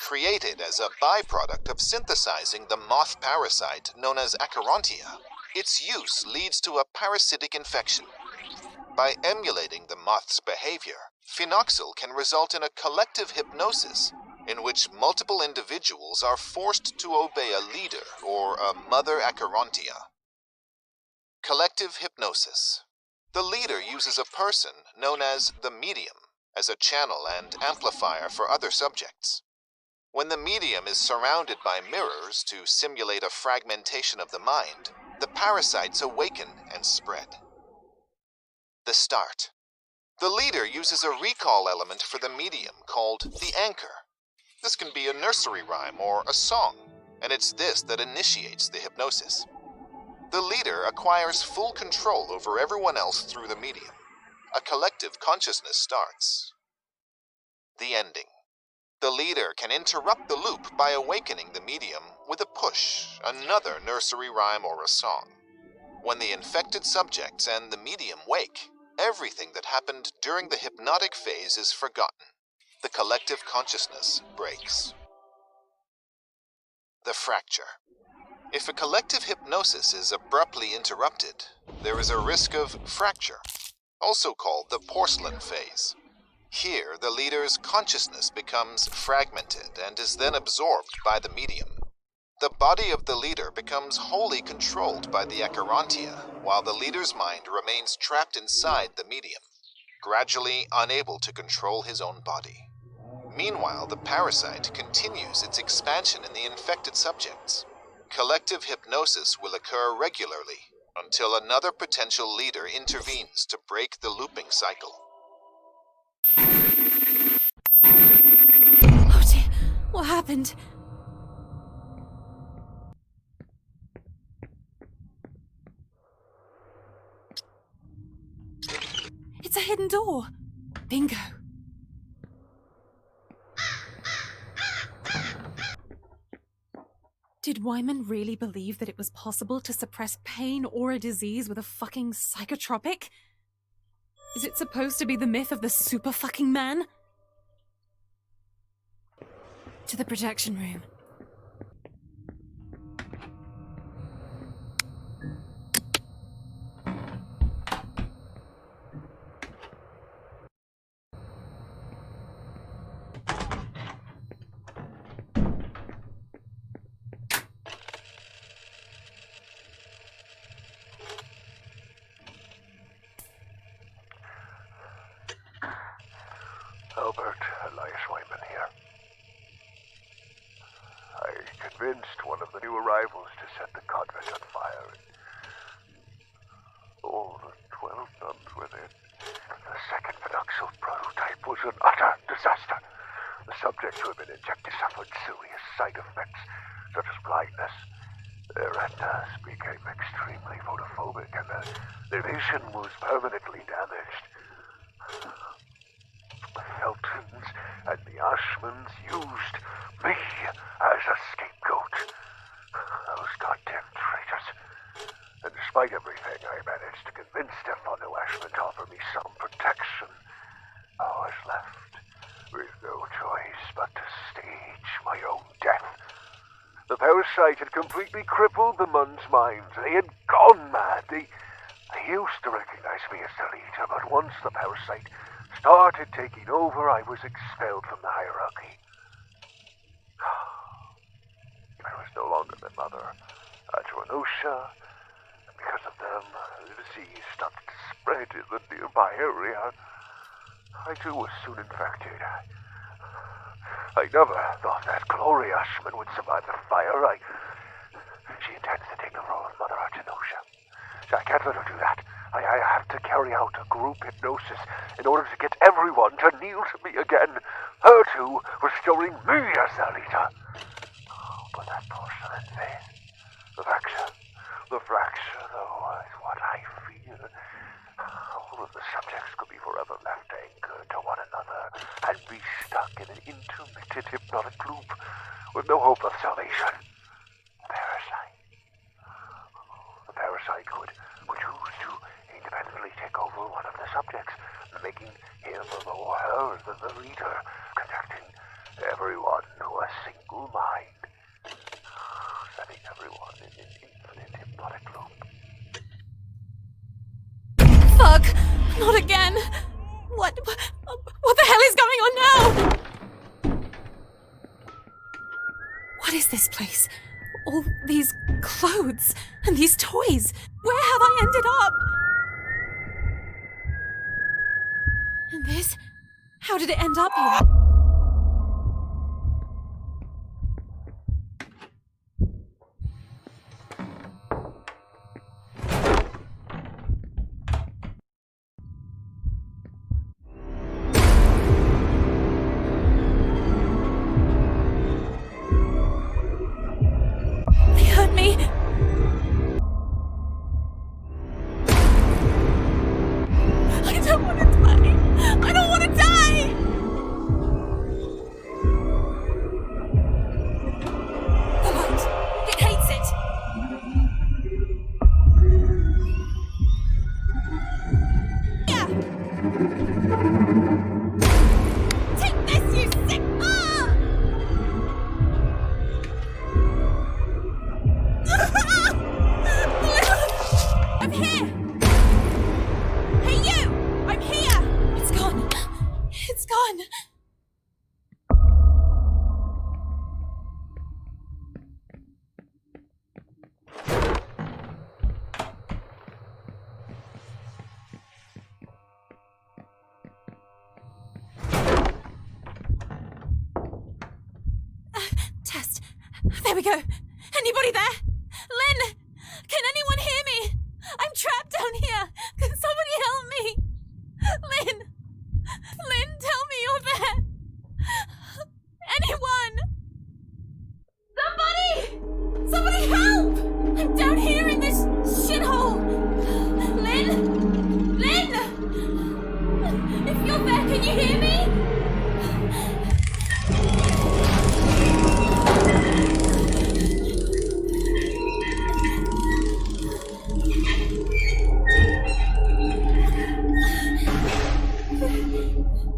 Created as a byproduct of synthesizing the moth parasite known as Acherontia, its use leads to a parasitic infection. By emulating the moth's behavior, phenoxyl can result in a collective hypnosis in which multiple individuals are forced to obey a leader or a Mother Acherontia. Collective hypnosis. The leader uses a person known as the medium as a channel and amplifier for other subjects. When the medium is surrounded by mirrors to simulate a fragmentation of the mind, the parasites awaken and spread. The start. The leader uses a recall element for the medium called the anchor. This can be a nursery rhyme or a song, and it's this that initiates the hypnosis. The leader acquires full control over everyone else through the medium. A collective consciousness starts. The ending. The leader can interrupt the loop by awakening the medium with a push, another nursery rhyme or a song. When the infected subjects and the medium wake, everything that happened during the hypnotic phase is forgotten. The collective consciousness breaks. The fracture. If a collective hypnosis is abruptly interrupted, there is a risk of fracture, also called the porcelain phase. Here, the leader's consciousness becomes fragmented and is then absorbed by the medium. The body of the leader becomes wholly controlled by the Acherontia, while the leader's mind remains trapped inside the medium, gradually unable to control his own body. Meanwhile, the parasite continues its expansion in the infected subjects. Collective hypnosis will occur regularly until another potential leader intervenes to break the looping cycle. Oh dear, what happened? It's a hidden door. Bingo. Did Wyman really believe that it was possible to suppress pain or a disease with a fucking psychotropic? Is it supposed to be the myth of the super fucking man? To the projection room. Albert, Elias Wyman here. I convinced one of the new arrivals to set the convent on fire. All that 12 nuns within. The second Phenoxyl prototype was an utter disaster. The subjects who had been injected suffered serious side effects, such as blindness. Their retinas became extremely photophobic, and their vision was permanently damaged. The Feltons and the Ashmans used me as a scapegoat. Those goddamn traitors. And despite everything, I managed to convince Stefano Ashman to offer me some protection. I was left with no choice but to stage my own death. The parasite had completely crippled the Mun's minds. They had gone mad. They used to recognize me as the leader, but once the parasite started taking over, I was expelled from the hierarchy. I was no longer their mother, Adronosha. Because of them, the disease started to spread in the nearby area. I too was soon infected. I never thought that Gloria Ashman would survive the fire. She intends to take the role of Mother Artenosha. I can't let her do that. I have to carry out a group hypnosis in order to get everyone to kneel to me again. Her too restoring me as their leader. But that porcelain face, the fracture, though, is what I fear. All of the subjects could be forever left anchored to one another and be stuck in an intermittent hypnotic loop with no hope of salvation. The parasite could choose to independently take over one of the subjects, making him or her the leader, conducting everyone to a single mind, setting everyone in an infinite hypnotic loop. Fuck! Not again! What the hell is going on now? What is this place? All these clothes and these toys. Where have I ended up? And this? How did it end up here? They hurt me. I don't want to die. I don't want to die. The light. It hates it. Yeah. Take this, you sick. I'm here! Hey you! I'm here! It's gone. It's gone. Test. There we go. Anybody there? Lynn! Can anyone hear me? I'm trapped down here. Can somebody help me? Lynn! Lynn, tell me you're there. Anyone! Somebody! Somebody help! I'm down here in this shithole. Lynn! Lynn! If you're there, can you hear me?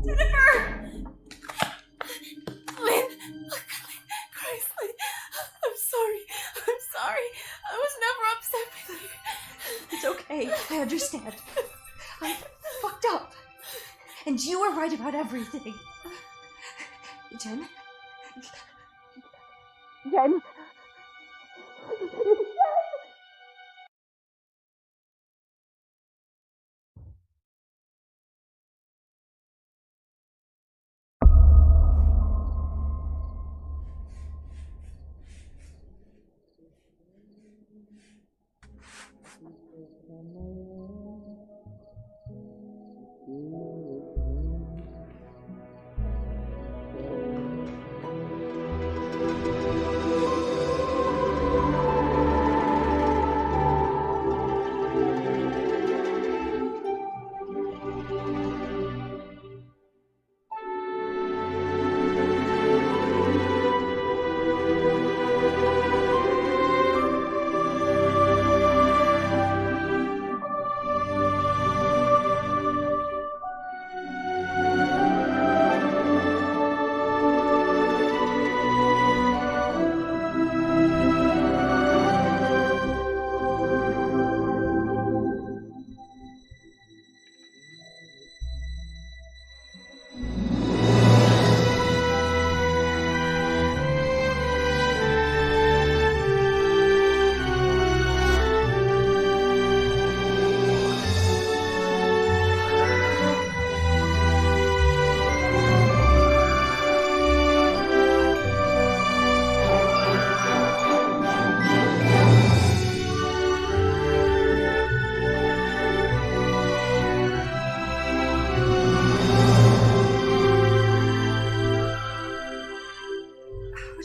Jennifer! Lynn! Christ, Lynn. I'm sorry. I'm sorry. I was never upset with you. It's okay. I understand. I fucked up. And you were right about everything. Jen? Jen?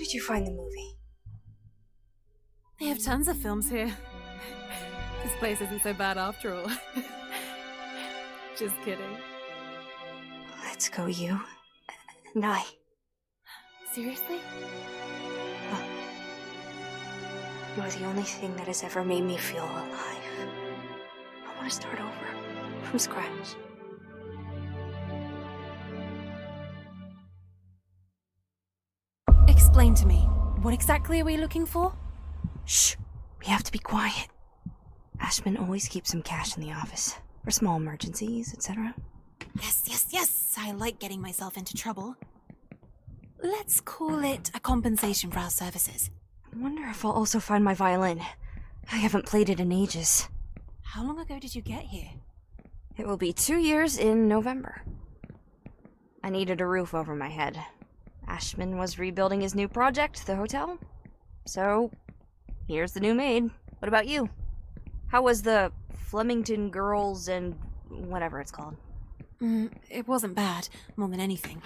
did you find the movie? They have tons of films here. This place isn't so bad after all. Just kidding. Let's go, you and I. Seriously? You're the only thing that has ever made me feel alive. I want to start over, from scratch. Explain to me, what exactly are we looking for? Shh! We have to be quiet. Ashman always keeps some cash in the office, for small emergencies, etc. Yes, I like getting myself into trouble. Let's call it a compensation for our services. I wonder if I'll also find my violin. I haven't played it in ages. How long ago did you get here? It will be 2 years in November. I needed a roof over my head. Ashman was rebuilding his new project, the hotel. So, here's the new maid. What about you? How was the Flemington Girls and whatever it's called? It wasn't bad, more than anything.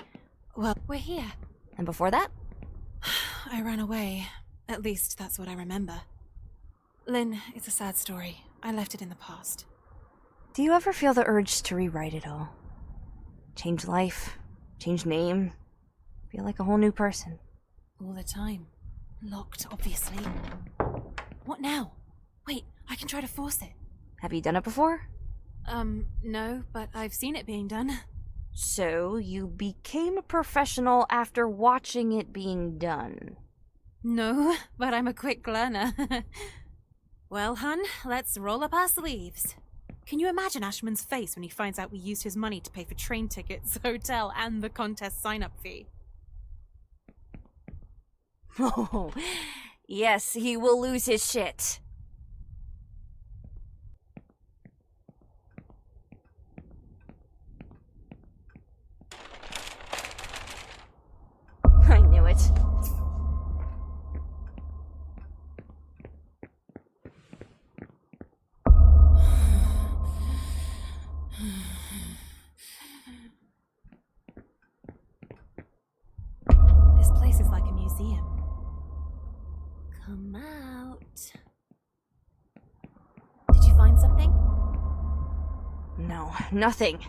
Well, we're here. And before that? I ran away. At least that's what I remember. Lynn, it's a sad story. I left it in the past. Do you ever feel the urge to rewrite it all? Change life, change name, feel like a whole new person? All the time. Locked, obviously. What now? Wait, I can try to force it. Have you done it before? No, but I've seen it being done. So, you became a professional after watching it being done? No, but I'm a quick learner. Well, hun, let's roll up our sleeves. Can you imagine Ashman's face when he finds out we used his money to pay for train tickets, hotel, and the contest sign-up fee? Oh, yes, he will lose his shit. I knew it. This place is like a museum. Come out. Did you find something? No, nothing.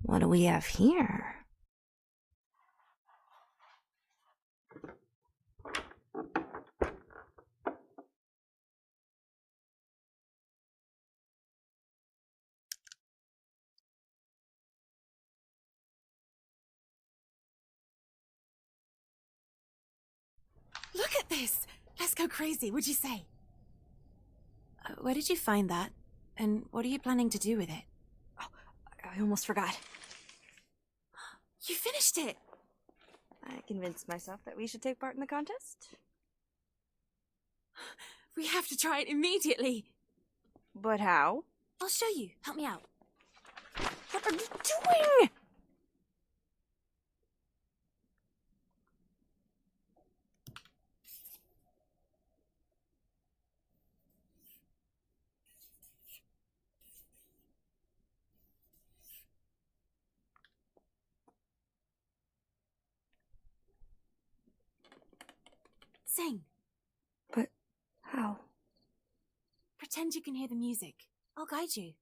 What do we have here? Look at this! Let's go crazy, what'd you say? Where did you find that? And what are you planning to do with it? Oh, I almost forgot. You finished it! I convinced myself that we should take part in the contest. We have to try it immediately! But how? I'll show you. Help me out. What are you doing? Sing. But how? Pretend you can hear the music. I'll guide you.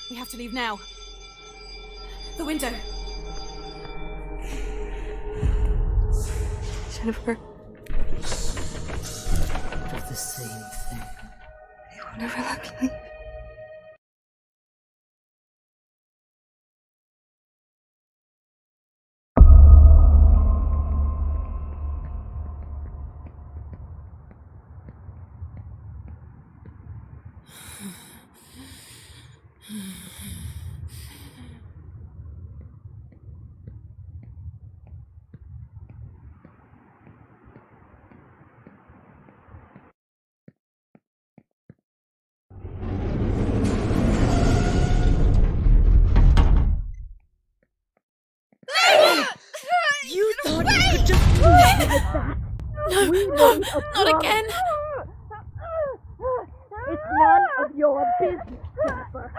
We have to leave now. The window. Jennifer. For the same thing. They will never let me leave. You thought you could just leave me like that? No, We no, made a not promise. again. It's none of your business, Jennifer.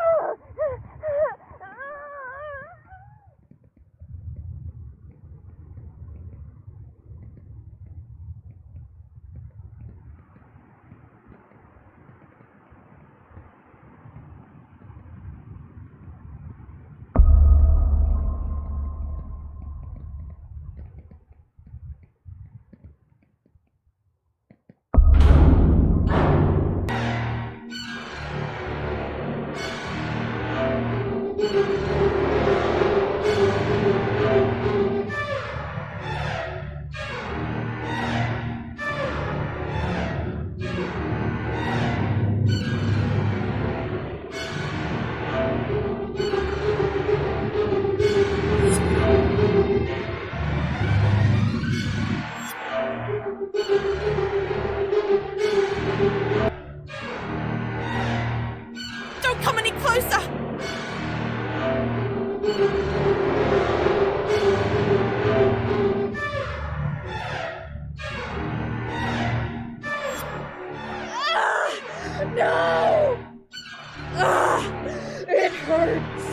Don't come any closer! No! It hurts!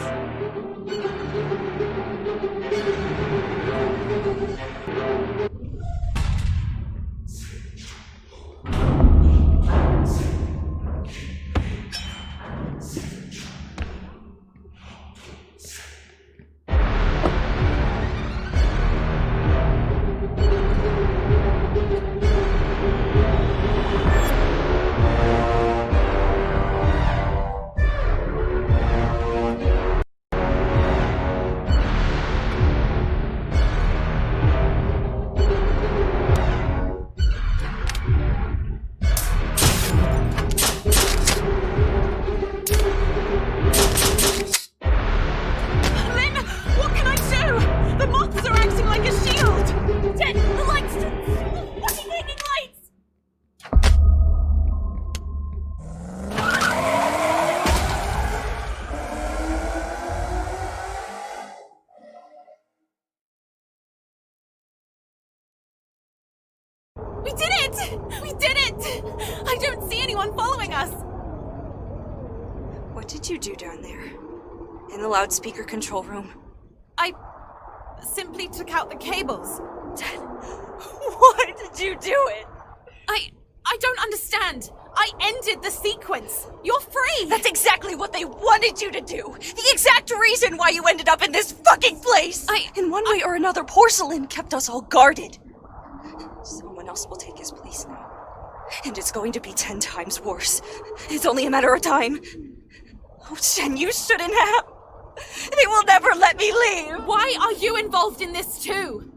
We did it! We did it! I don't see anyone following us! What did you do down there? In the loudspeaker control room? I simply took out the cables. Dad, why did you do it? I don't understand. I ended the sequence. You're free! That's exactly what they wanted you to do! The exact reason why you ended up in this fucking place! In one way or another, Porcelain kept us all guarded. Someone else will take his place now. And it's going to be 10 times worse. It's only a matter of time. Oh, Jen, you shouldn't have. They will never let me leave! Why are you involved in this too?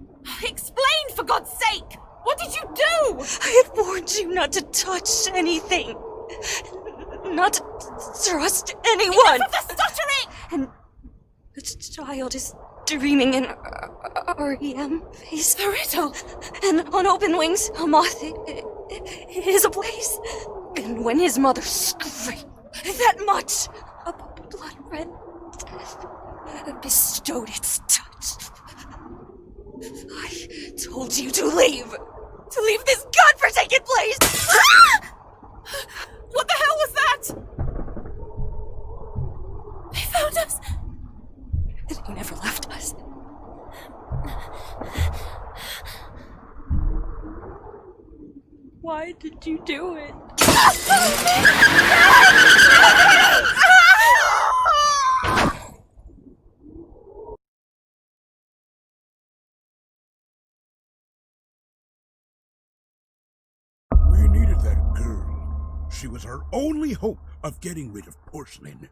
Explain, for God's sake! What did you do? I had warned you not to touch anything. Not to trust anyone. Enough of the stuttering! And the child is dreaming in REM phase. The riddle. And on open wings, a moth is ablaze. And when his mother screamed that much, a blood red bestowed its touch. I told you to leave. To leave this godforsaken place! What the hell was that? They found us! They never left us. Why did you do it? her only hope of getting rid of Porcelain.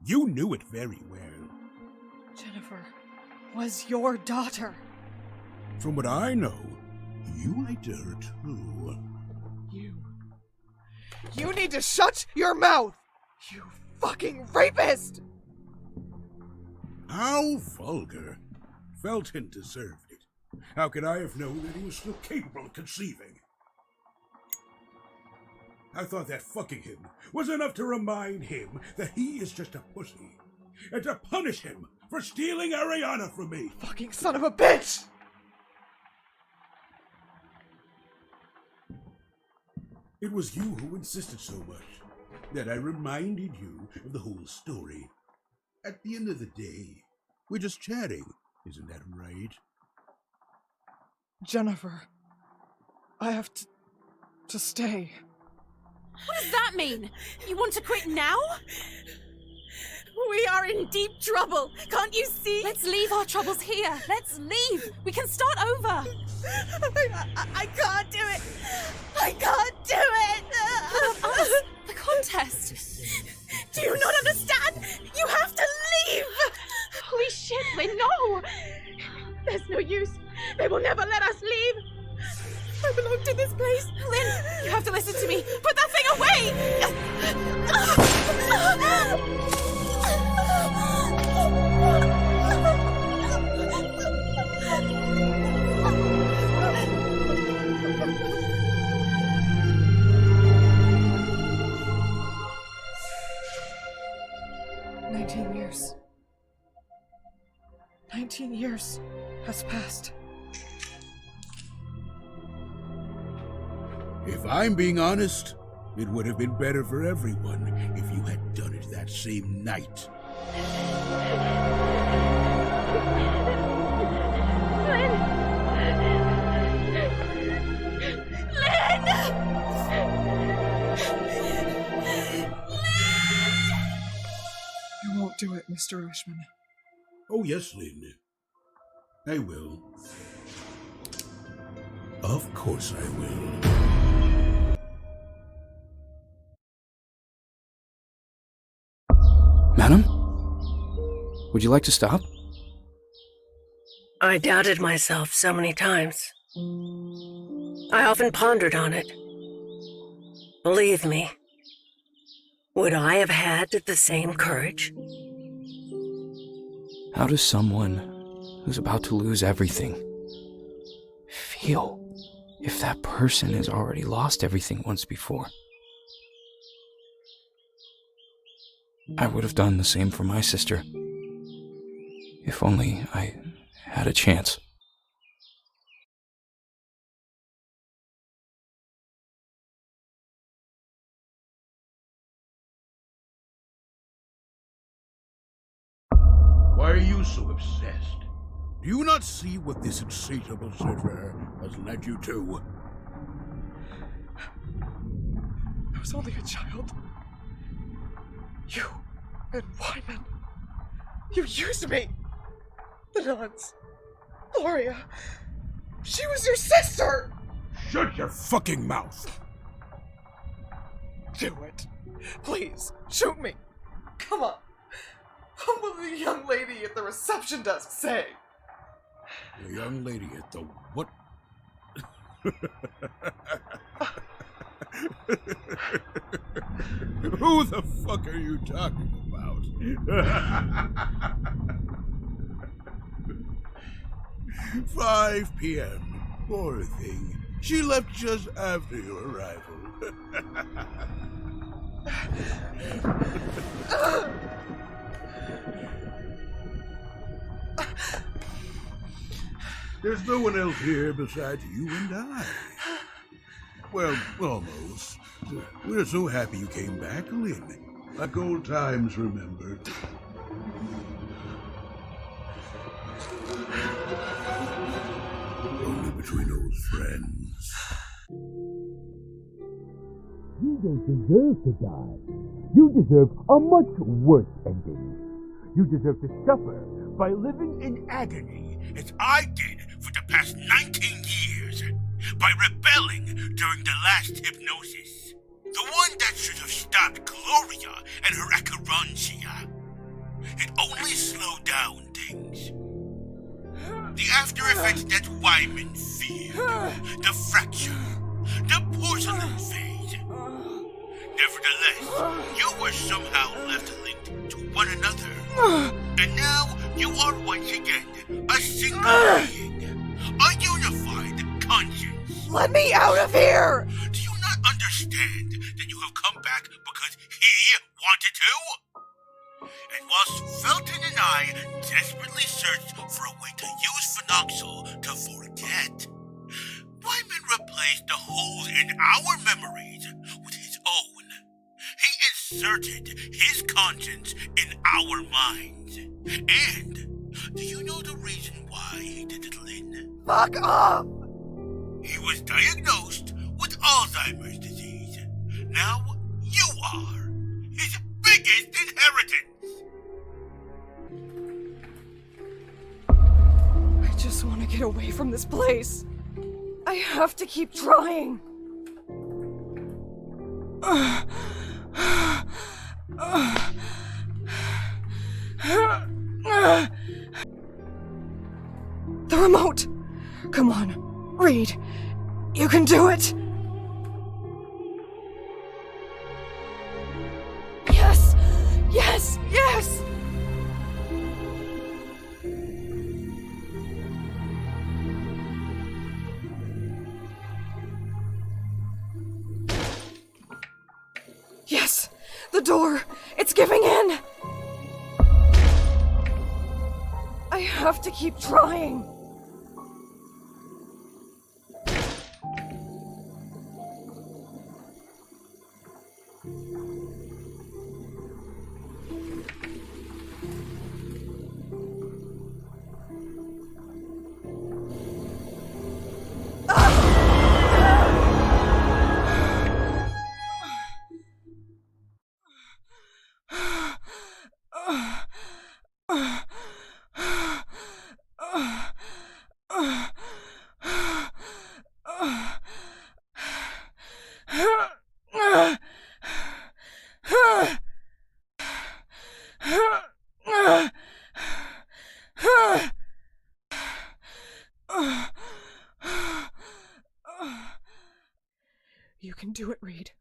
You knew it very well. Jennifer was your daughter. From what I know, you liked her too. You need to shut your mouth! You fucking rapist! How vulgar. Felton deserved it. How could I have known that he was still capable of conceiving? I thought that fucking him was enough to remind him that he is just a pussy, and to punish him for stealing Ariana from me. Fucking son of a bitch! It was you who insisted so much that I reminded you of the whole story. At the end of the day, we're just chatting, isn't that right? Jennifer, I have to stay. What does that mean? You want to quit now? We are in deep trouble. Can't you see? Let's leave our troubles here. Let's leave. We can start over. I can't do it. I can't do it. What of us? The contest. Do you not understand? You have to leave. Holy shit, Lynn, no. There's no use. They will never let us leave. I belong to this place. Lynn, you have to listen to me. Put that thing away. 19 years has passed. If I'm being honest, it would have been better for everyone if you had done it that same night. You won't do it, Mr. Ushman. Oh, yes, Lynn. I will. Of course I will. Madam? Would you like to stop? I doubted myself so many times. I often pondered on it. Believe me, would I have had the same courage? How does someone who's about to lose everything feel if that person has already lost everything once before? I would have done the same for my sister, if only I had a chance. Why are you so obsessed? Do you not see what this insatiable searcher has led you to? I was only a child. You and Wyman. You used me. The nuns. Gloria. She was your sister. Shut your fucking mouth. Do it. Please, shoot me. Come on. What will the young lady at the reception desk say? The young lady at the what? Who the fuck are you talking about? 5 p.m. Poor thing. She left just after your arrival. There's no one else here besides you and I. Well, almost. We're so happy you came back, Lynn. Like old times remembered. Only between old friends. You don't deserve to die. You deserve a much worse ending. You deserve to suffer by living in agony, as I did for the past 19 years, by rebelling during the last hypnosis. The one that should have stopped Gloria and her Akarantia. It only slowed down things. The after effects that Wyman feared. The fracture. The porcelain phase. Nevertheless, you were somehow left linked to one another. And now you are once again a single being. A unified conscience. Let me out of here! Do you not understand that you have come back because he wanted to? And whilst Felton and I desperately searched for a way to use Phenoxyl to forget, Wyman replaced the holes in our memories with his own. He inserted his conscience in our minds. And do you know the reason why he did it, Lynn? Fuck off! He was diagnosed with Alzheimer's disease. Now you are his biggest inheritance. I just want to get away from this place. I have to keep trying. The remote! Come on, Reed. You can do it! Yes! Yes! Yes! Yes! The door! It's giving in! I have to keep trying! You can do it, Reed.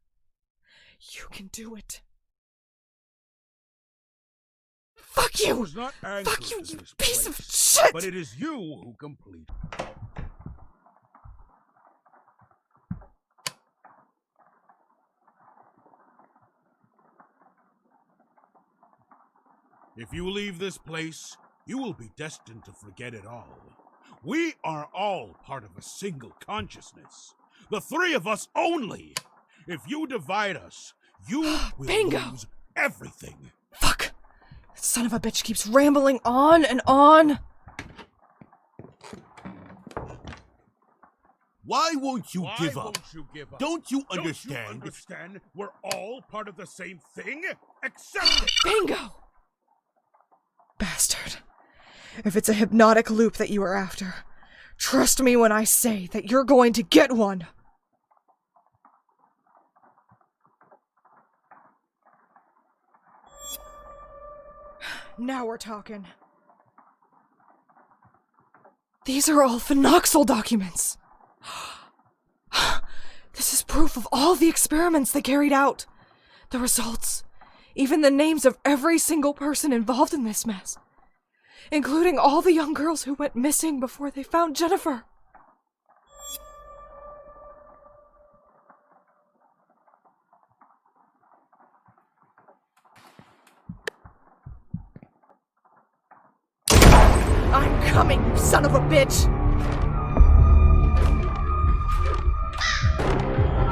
You can do it. Fuck you! I was not anchored Fuck you, to you this piece of place, shit! But it is you who complete. If you leave this place, you will be destined to forget it all. We are all part of a single consciousness. The three of us only. If you divide us, you will Bingo! lose everything. Fuck! That son of a bitch keeps rambling on and on. Why won't you Why give up? won't you give up? Don't you Don't you understand? understand? We're all part of the same thing. Accept it. Bingo! Bastard. If it's a hypnotic loop that you are after, trust me when I say that you're going to get one. Now we're talking. These are all Phenoxyl documents. This is proof of all the experiments they carried out. The results. Even the names of every single person involved in this mess. Including all the young girls who went missing before they found Jennifer. I'm coming, you son of a bitch!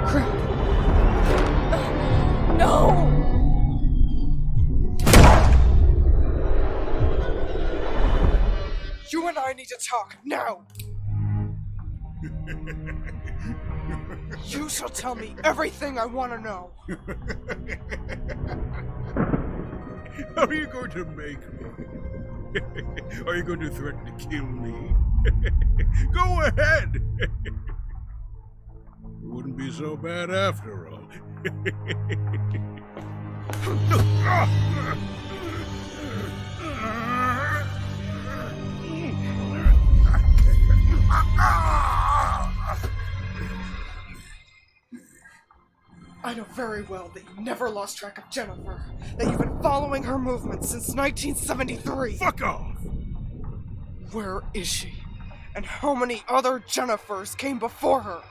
Crap. No! You and I need to talk now! You shall tell me everything I want to know! How are you going to make me? Are you going to threaten to kill me? Go ahead! It wouldn't be so bad after all. I know very well that you never lost track of Jennifer, that you've been following her movements since 1973. Fuck off! Where is she? And how many other Jennifers came before her?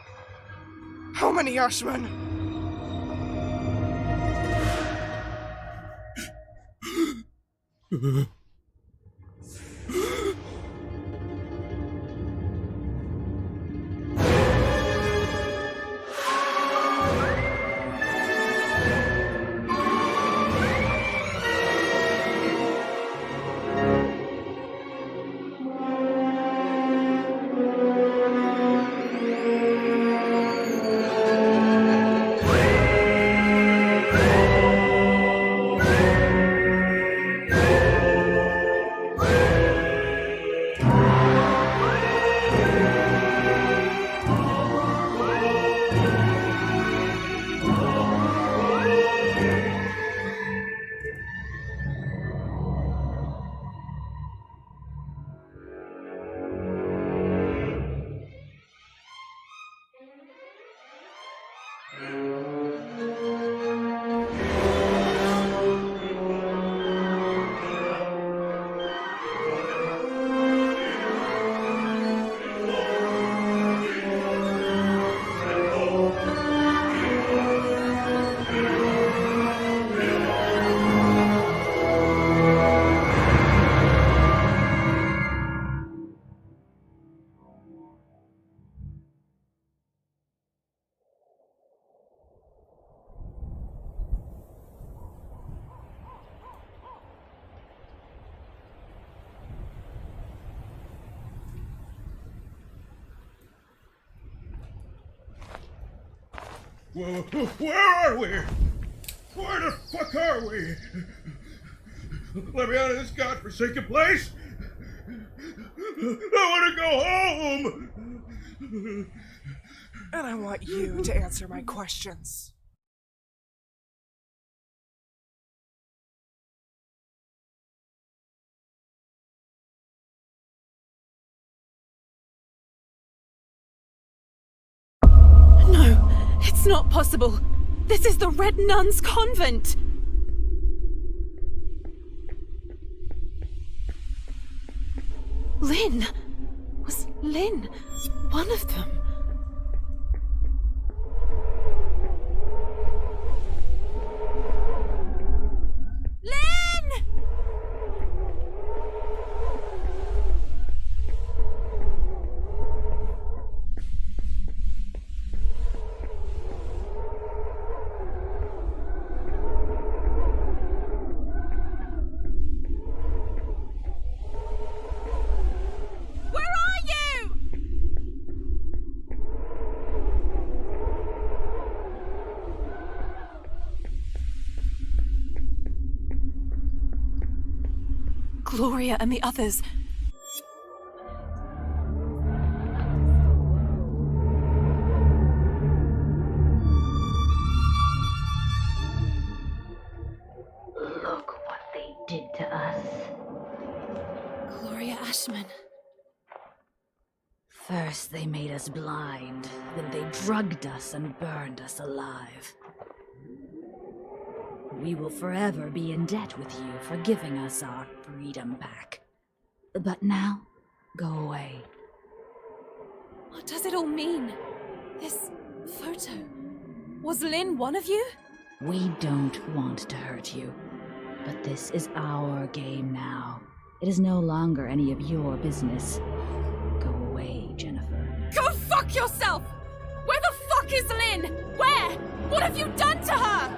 How many, Ashman? Where are we? Where the fuck are we? Let me out of this godforsaken place! I want to go home! And I want you to answer my questions. No, it's not possible. This is the Red Nuns Convent. Lynn? Was Lynn one of them? Lynn! Where are you? Gloria and the others. Look what they did to us. Gloria Ashman. First they made us blind, then they drugged us and burned us alive. We will forever be in debt with you for giving us our freedom back. But now, go away. What does it all mean? This photo. Was Lynn one of you? We don't want to hurt you, but this is our game now. It is no longer any of your business. Go away, Jennifer. Go fuck yourself! Where the fuck is Lynn? Where? What have you done to her?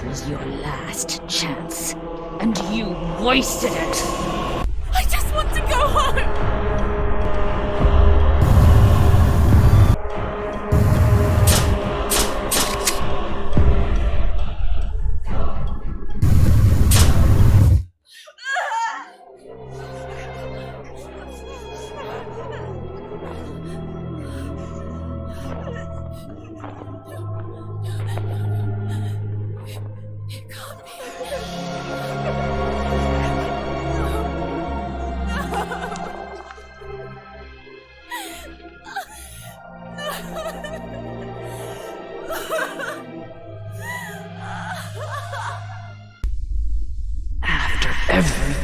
It was your last chance, and you wasted it! I just want to go home!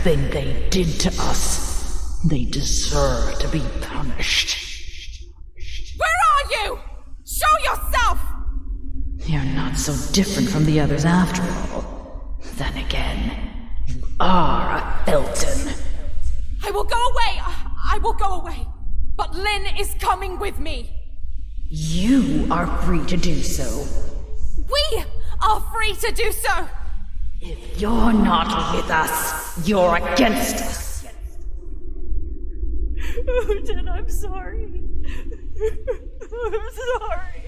everything they did to us, they deserve to be punished. Where are you? Show yourself! You're not so different from the others after all. Then again, you are a Felton. I will go away! I will go away! But Lynn is coming with me! You are free to do so. We are free to do so! If you're not with us, you're against us. Oh, Jen, I'm sorry. I'm sorry.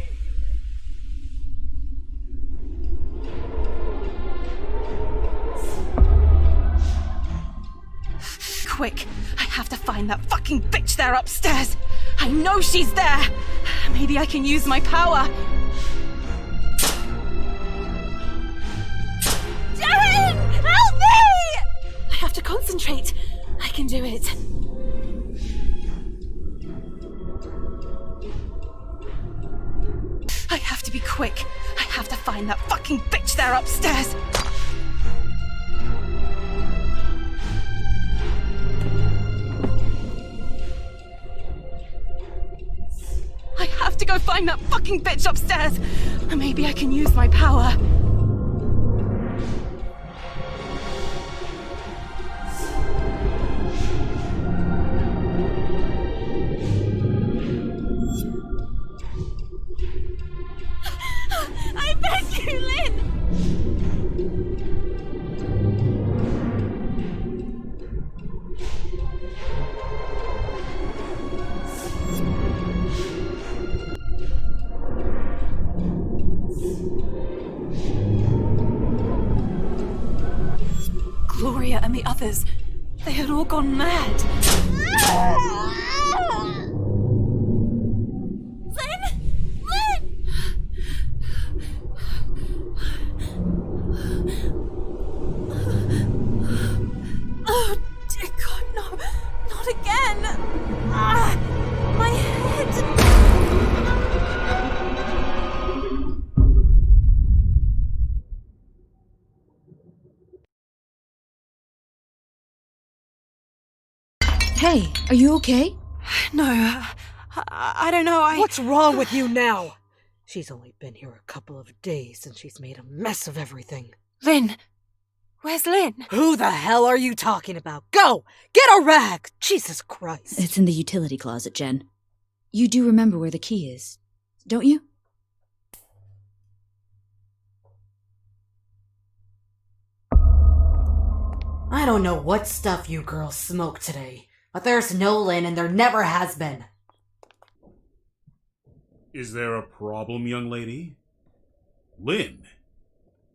Quick, I have to find that fucking bitch there upstairs. I know she's there. Maybe I can use my power. Darren, help me! I have to concentrate. I can do it. I have to be quick. I have to find that fucking bitch there upstairs. I have to go find that fucking bitch upstairs. Maybe I can use my power. I beg you, Lynn! Gloria and the others, they had all gone mad. Oh, dear God, no. Not again. My head. Hey, are you okay? No, I don't know, What's wrong with you now? She's only been here a couple of days and she's made a mess of everything. Lynn! Where's Lynn? Who the hell are you talking about? Go! Get a rag! Jesus Christ. It's in the utility closet, Jen. You do remember where the key is, don't you? I don't know what stuff you girls smoked today, but there's no Lynn and there never has been. Is there a problem, young lady? Lynn?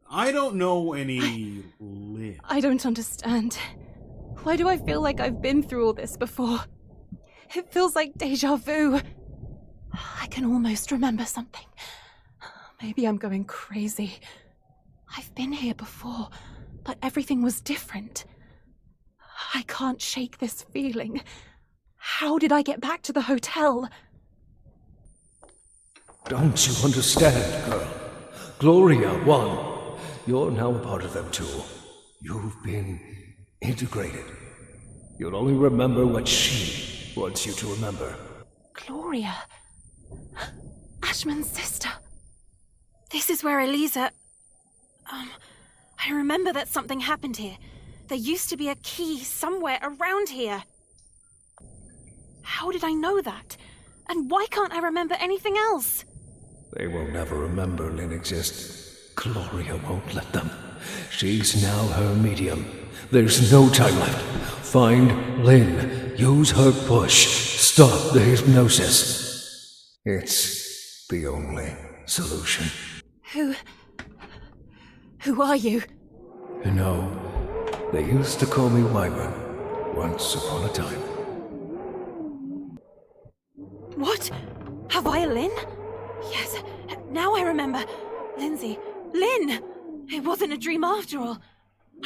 I don't know any Lynn. I don't understand. Why do I feel like I've been through all this before? It feels like deja vu. I can almost remember something. Maybe I'm going crazy. I've been here before, but everything was different. I can't shake this feeling. How did I get back to the hotel? Don't you understand, girl? Gloria won. You're now a part of them too. You've been integrated. You'll only remember what she wants you to remember. Gloria. Ashman's sister. This is where Eliza... I remember that something happened here. There used to be a key somewhere around here. How did I know that? And why can't I remember anything else? They will never remember Lynn exists. Gloria won't let them. She's now her medium. There's no time left. Find Lynn. Use her push. Stop the hypnosis. It's the only solution. Who are you? You know, they used to call me Wyman once upon a time. What? Have I a Lynn? Yes, now I remember. Lindsay. Lynn! It wasn't a dream after all.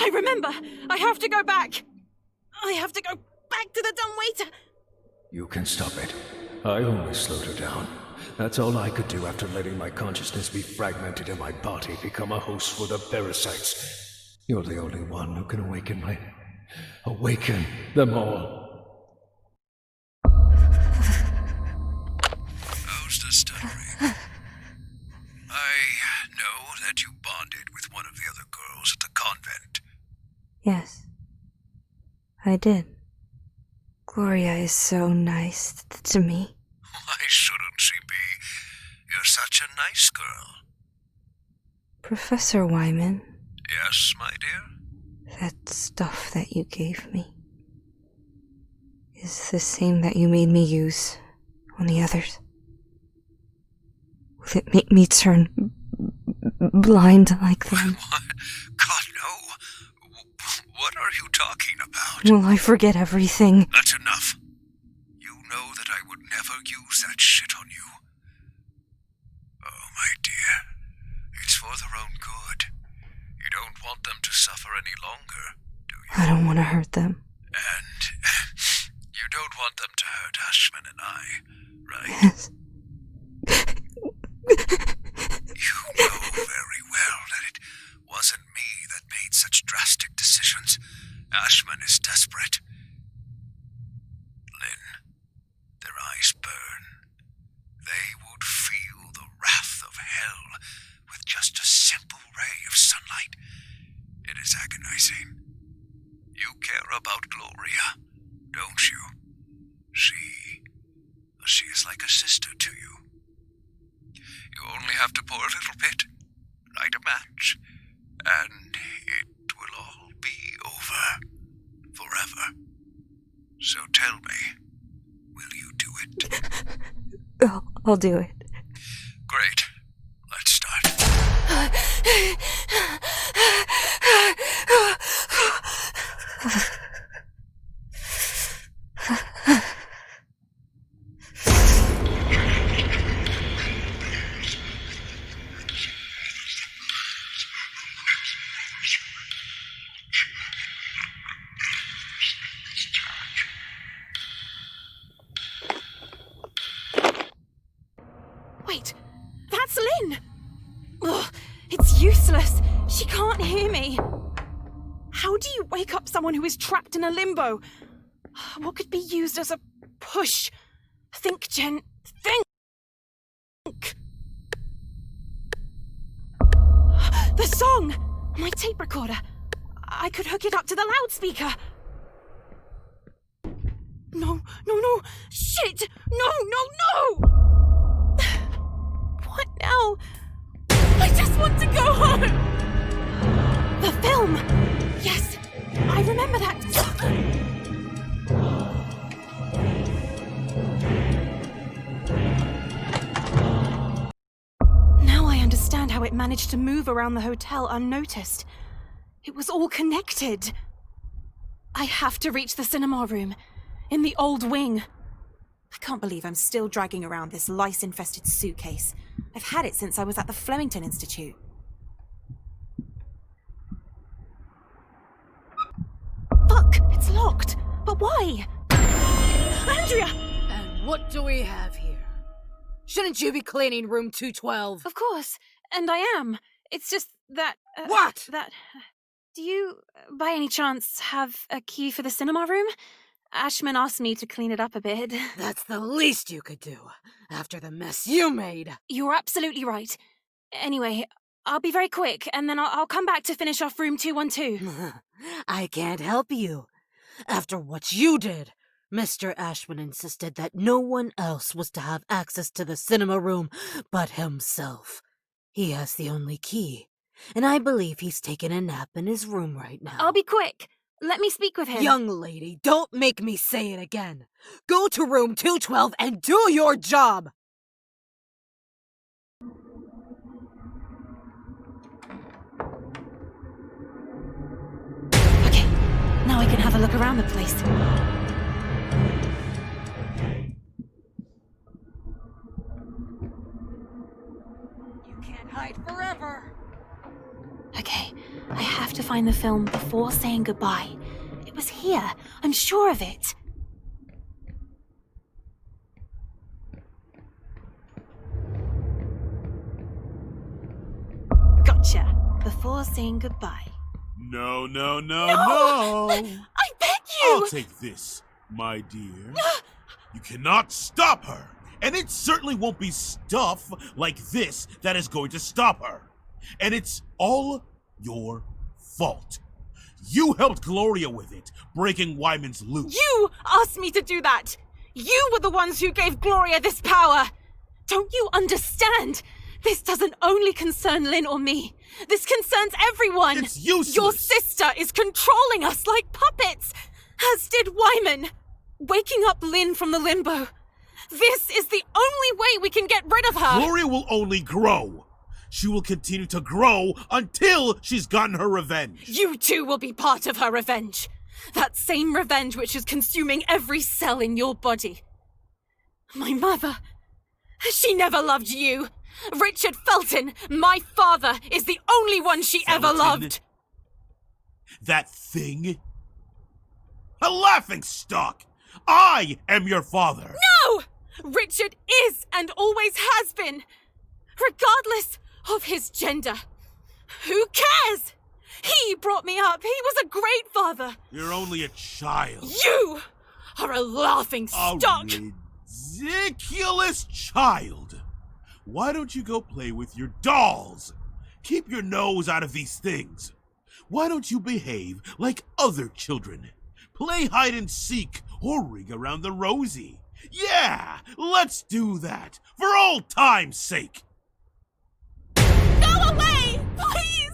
I remember! I have to go back! I have to go back to the dumb waiter! You can stop it. I only slowed her down. That's all I could do after letting my consciousness be fragmented and my body become a host for the parasites. You're the only one who can awaken Lynn. Awaken them all. How's the stuttering? I know that you bonded with one of the other girls at the convent. Yes, I did. Gloria is so nice to me. Why shouldn't she be? You're such a nice girl. Professor Wyman. Yes, my dear? That stuff that you gave me is the same that you made me use on the others. Will it make me turn blind like them? What? God, no. What are you talking about? Will I forget everything? That's enough. You know that I would never use that shit on you. Oh, my dear. It's for their own good. You don't want them to suffer any longer, do you? I don't want to hurt them. And you don't want them to hurt Ashman and I, right? Yes. You know very well that it wasn't me that made such drastic decisions. Ashman is desperate. Lynn, their eyes burn. They would feel the wrath of hell with just a simple ray of sunlight. It is agonizing. You care about Gloria, don't you? She is like a sister to you. You only have to pour a little bit, light a match, and it will all be over forever. So tell me, will you do it? I'll do it. Great. Let's start. Wait, that's Lynn! Ugh, it's useless. She can't hear me. How do you wake up someone who is trapped in a limbo? What could be used as a push? Think, Jen. Think! The song! My tape recorder. I could hook it up to the loudspeaker. No. Shit! No! What now? I just want to go home! The film! Yes, I remember that. Now I understand how it managed to move around the hotel unnoticed. It was all connected. I have to reach the cinema room, in the old wing. I can't believe I'm still dragging around this lice-infested suitcase. I've had it since I was at the Flemington Institute. Fuck! It's locked! But why? Andrea! And what do we have here? Shouldn't you be cleaning room 212? Of course, and I am. It's just that... What? Do you, by any chance, have a key for the cinema room? Ashman asked me to clean it up a bit. That's the least you could do, after the mess you made. You're absolutely right. Anyway, I'll be very quick, and then I'll come back to finish off room 212. I can't help you. After what you did, Mr. Ashman insisted that no one else was to have access to the cinema room but himself. He has the only key, and I believe he's taking a nap in his room right now. I'll be quick. Let me speak with him. Young lady, don't make me say it again. Go to room 212 and do your job! Okay, now I can have a look around the place. You can't hide forever! Okay, I have to find the film before saying goodbye. It was here. I'm sure of it. Gotcha. Before saying goodbye. No. I beg you! I'll take this, my dear. You cannot stop her, and it certainly won't be stuff like this that is going to stop her. And it's all your fault. You helped Gloria with it, breaking Wyman's loop. You asked me to do that! You were the ones who gave Gloria this power! Don't you understand? This doesn't only concern Lynn or me. This concerns everyone! It's useless! Your sister is controlling us like puppets! As did Wyman! Waking up Lynn from the limbo. This is the only way we can get rid of her! Gloria will only grow! She will continue to grow until she's gotten her revenge! You too will be part of her revenge! That same revenge which is consuming every cell in your body. My mother, she never loved you! Richard Felton, my father, is the only one she ever loved! That thing? A laughingstock! I am your father! No! Richard is and always has been! Regardless of his gender. Who cares? He brought me up. He was a great father. You're only a child. You are a laughingstock! A ridiculous child! Why don't you go play with your dolls? Keep your nose out of these things. Why don't you behave like other children? Play hide and seek or ring around the rosy. Yeah, let's do that for old time's sake. Go away, please!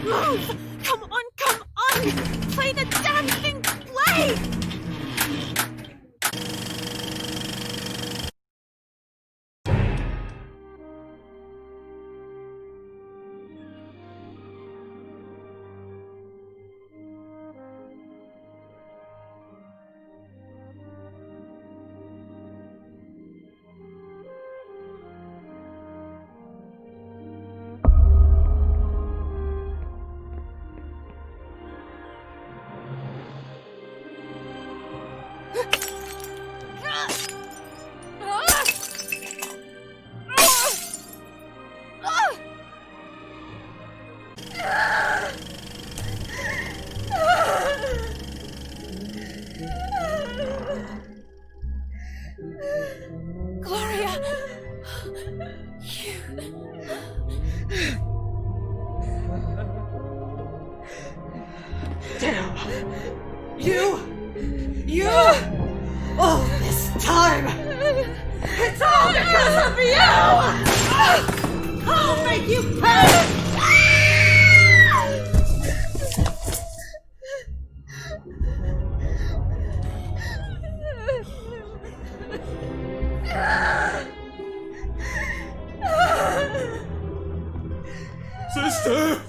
Move! Come on, come on! Play the damn thing! Play! Gloria! Damn! You! All this time! It's all because of you! I'll make you pay! Sister!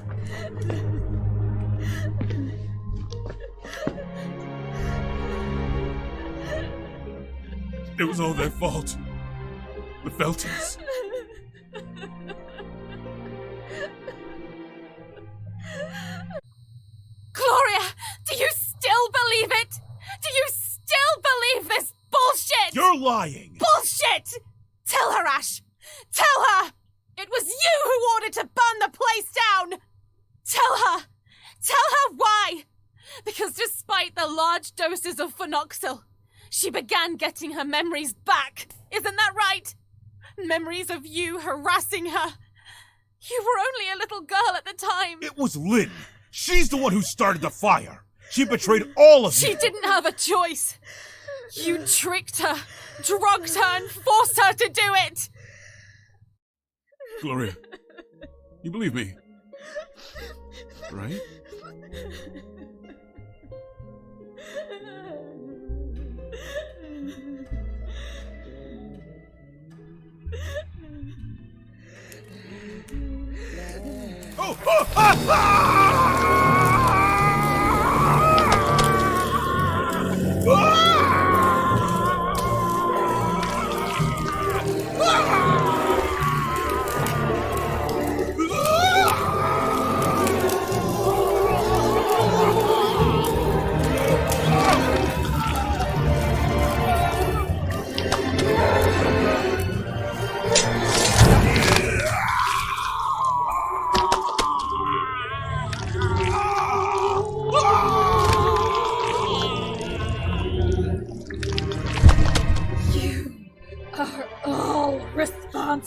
It was all their fault. The Feltons. Gloria, do you still believe it? Do you still believe this bullshit? You're lying! Bullshit! Tell her, Ash! Tell her! It was you who ordered to burn the place down! Tell her! Tell her why! Because despite the large doses of phenoxyl, she began getting her memories back. Isn't that right? Memories of you harassing her. You were only a little girl at the time. It was Lynn. She's the one who started the fire. She betrayed all of you. She didn't have a choice. You tricked her, drugged her, and forced her to do it. Gloria, you believe me, right?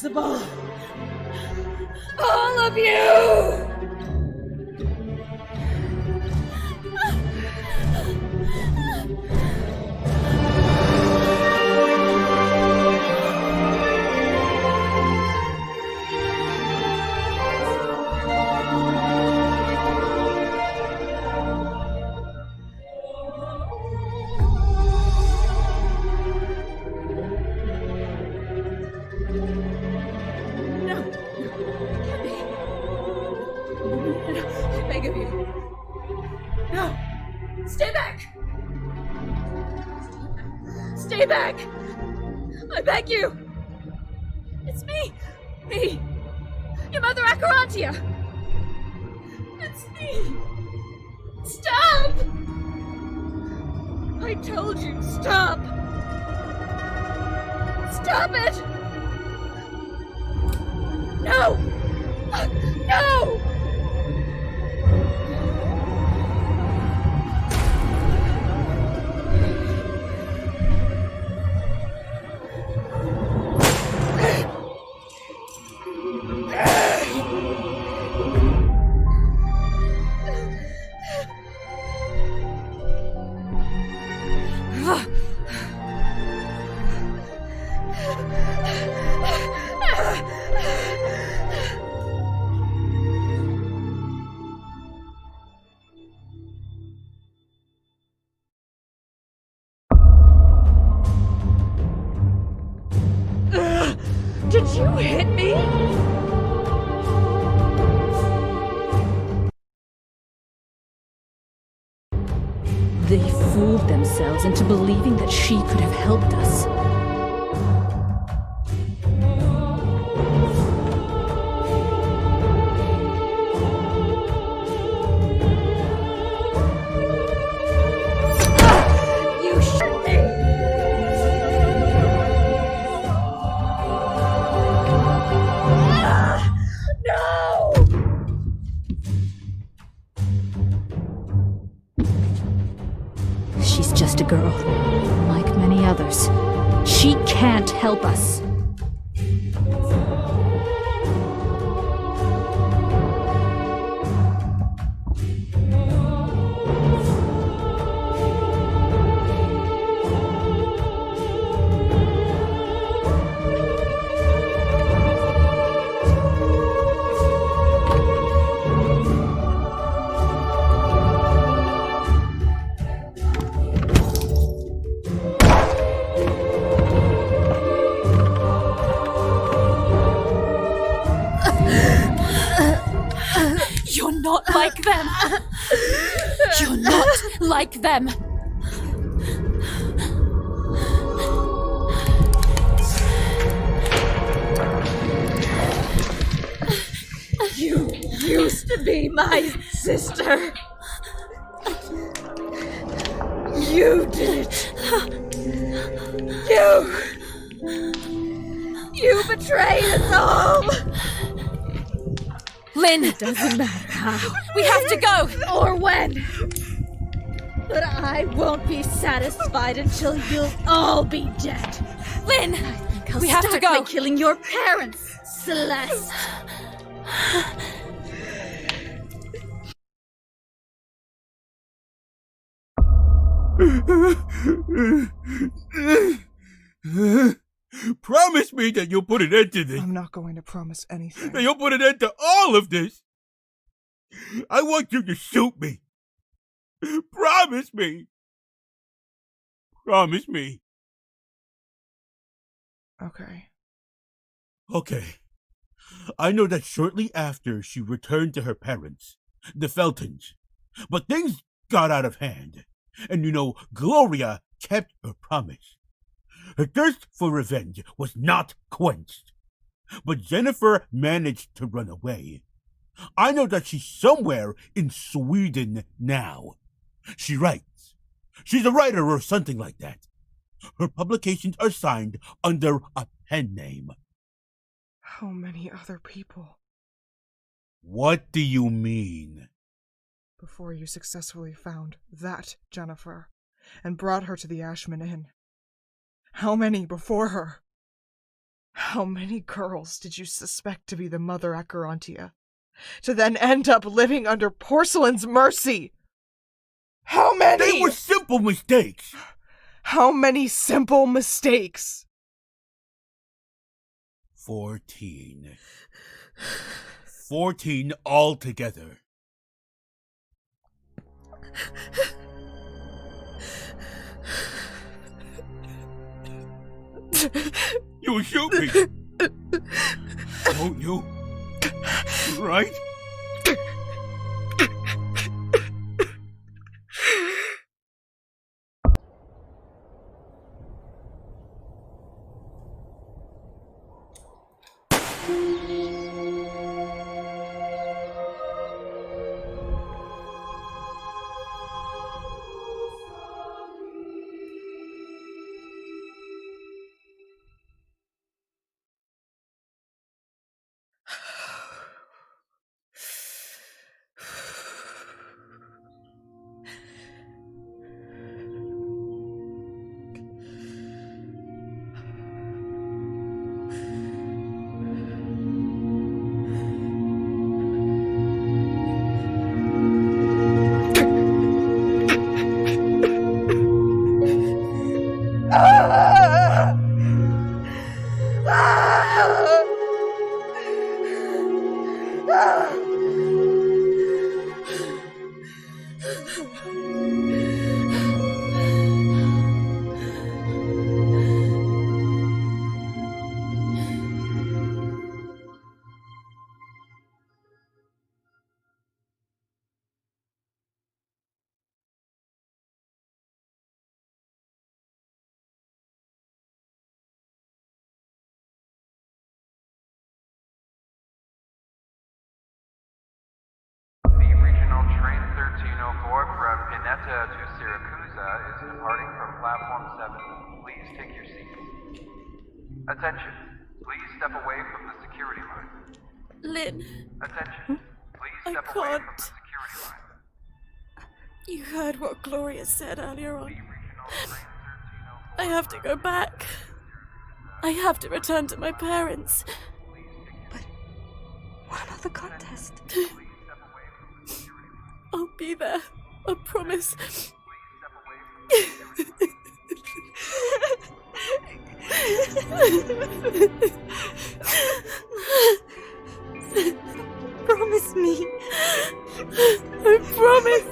responsible. All of you! I beg of you. No! Stay back! Stay back! I beg you! It's me! Me! Your mother Akarantia! It's me! Stop! I told you, stop! Stop it! No! No! Did you hit me? They fooled themselves into believing that she could have helped us. You shot me! No! She's just a girl, like many others. She can't help us. You're not like them! You're not like them! You used to be my sister! You did it! You betrayed us all! Lynn! It doesn't matter how. We have to go! Or when. But I won't be satisfied until you'll all be dead. Lynn! We have to go! By killing your parents, Celeste! Promise me that you'll put an end to this. I'm not going to promise anything. That you'll put an end to all of this. I want you to shoot me. Promise me. Promise me. Okay. Okay. I know that shortly after she returned to her parents, the Feltons, but things got out of hand. And Gloria kept her promise. Her thirst for revenge was not quenched. But Jennifer managed to run away. I know that she's somewhere in Sweden now. She writes. She's a writer or something like that. Her publications are signed under a pen name. How many other people? What do you mean? Before you successfully found that Jennifer and brought her to the Ashman Inn. How many before her? How many girls did you suspect to be the mother Acherontia, to then end up living under Porcelain's mercy? How many? They were simple mistakes! How many simple mistakes? 14. 14 altogether. You'll shoot me, won't you? Right? Regional Train 1304 from Pineta to Siracusa is departing from Platform 7. Please take your seats. Attention, please step away from the security line. Lynn. Attention, please I step away from can't. the security line. You heard what Gloria said earlier on. I have to go back. I have to return to my parents. What about the contest? I'll be there. I promise. Promise me. I promise.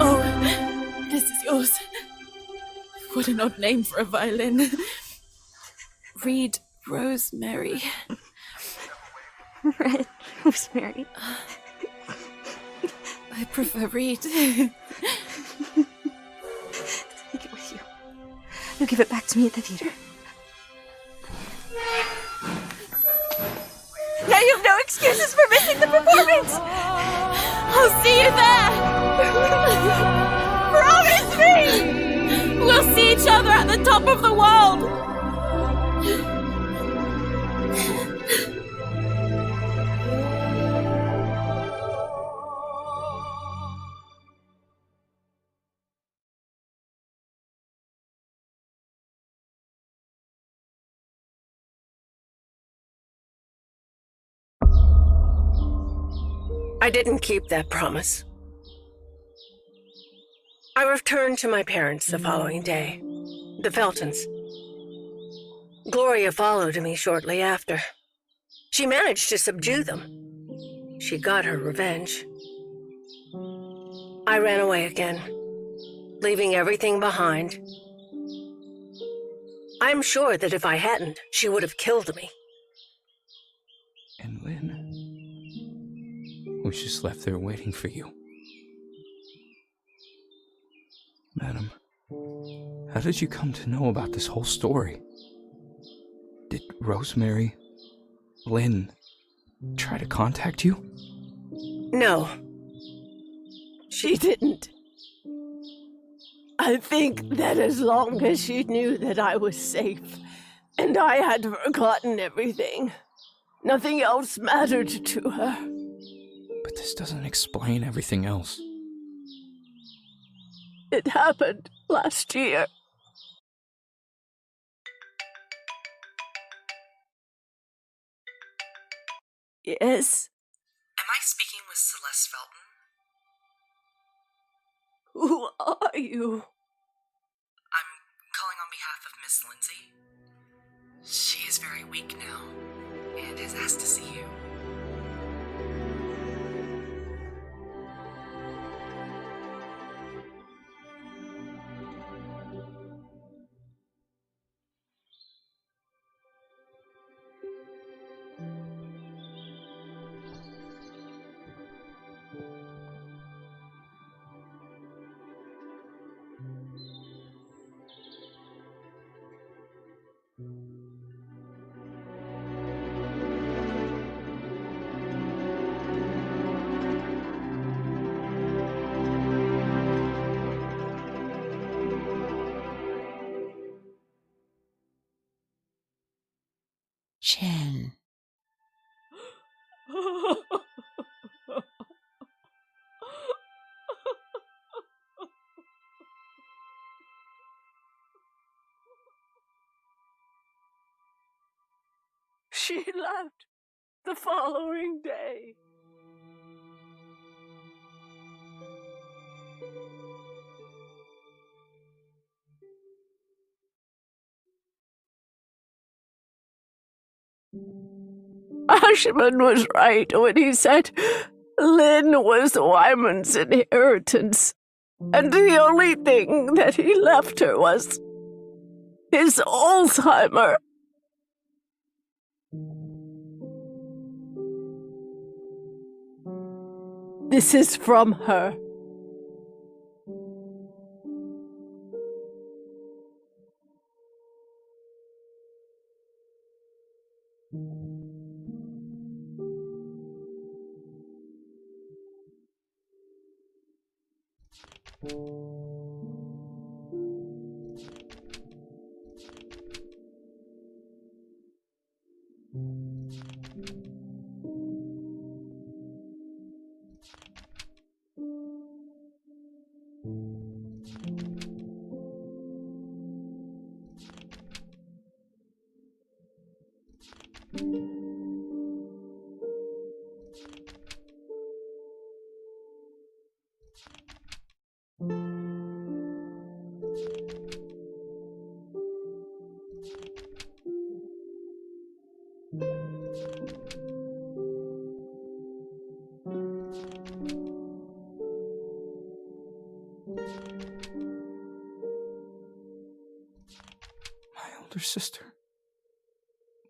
Oh, this is yours. What an odd name for a violin. Reed Rosemary. Red Rosemary. I prefer Reed. Take it with you. You'll give it back to me at the theater. Now you have no excuses for missing the performance! I'll see you there! Promise me! We'll see each other at the top of the world! I didn't keep that promise. I returned to my parents the following day, the Feltons. Gloria followed me shortly after. She managed to subdue them. She got her revenge. I ran away again, leaving everything behind. I'm sure that if I hadn't, she would have killed me. And Lynn was just left there waiting for you. Madam, how did you come to know about this whole story? Did Rosemary, Lynn, try to contact you? No. She didn't. I think that as long as she knew that I was safe, And I had forgotten everything. Nothing else mattered to her. But this doesn't explain everything else. It happened last year. Yes? Am I speaking with Celeste Felton? Who are you? I'm calling on behalf of Miss Lindsay. She is very weak now, and has asked to see you. Chen. She left the following day. Ashman was right when he said Lynn was Wyman's inheritance, and the only thing that he left her was his Alzheimer. This is from her.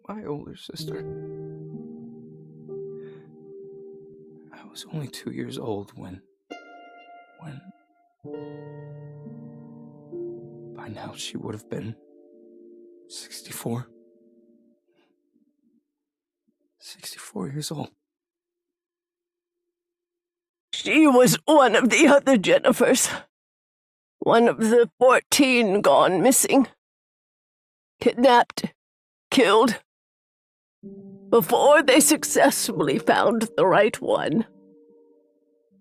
My older sister. I was only 2 years old when... By now she would have been 64. 64 years old. She was one of the other Jennifers. One of the 14 gone missing. Kidnapped. Killed. Before they successfully found the right one.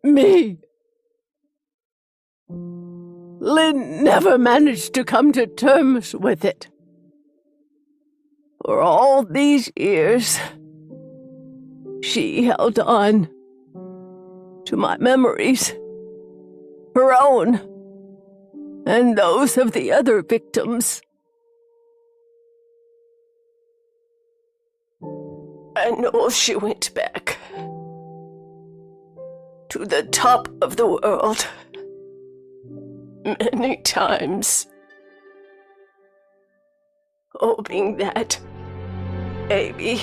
Me. Lynn never managed to come to terms with it. For all these years, she held on to my memories, her own, and those of the other victims. I know she went back to the top of the world many times, hoping that maybe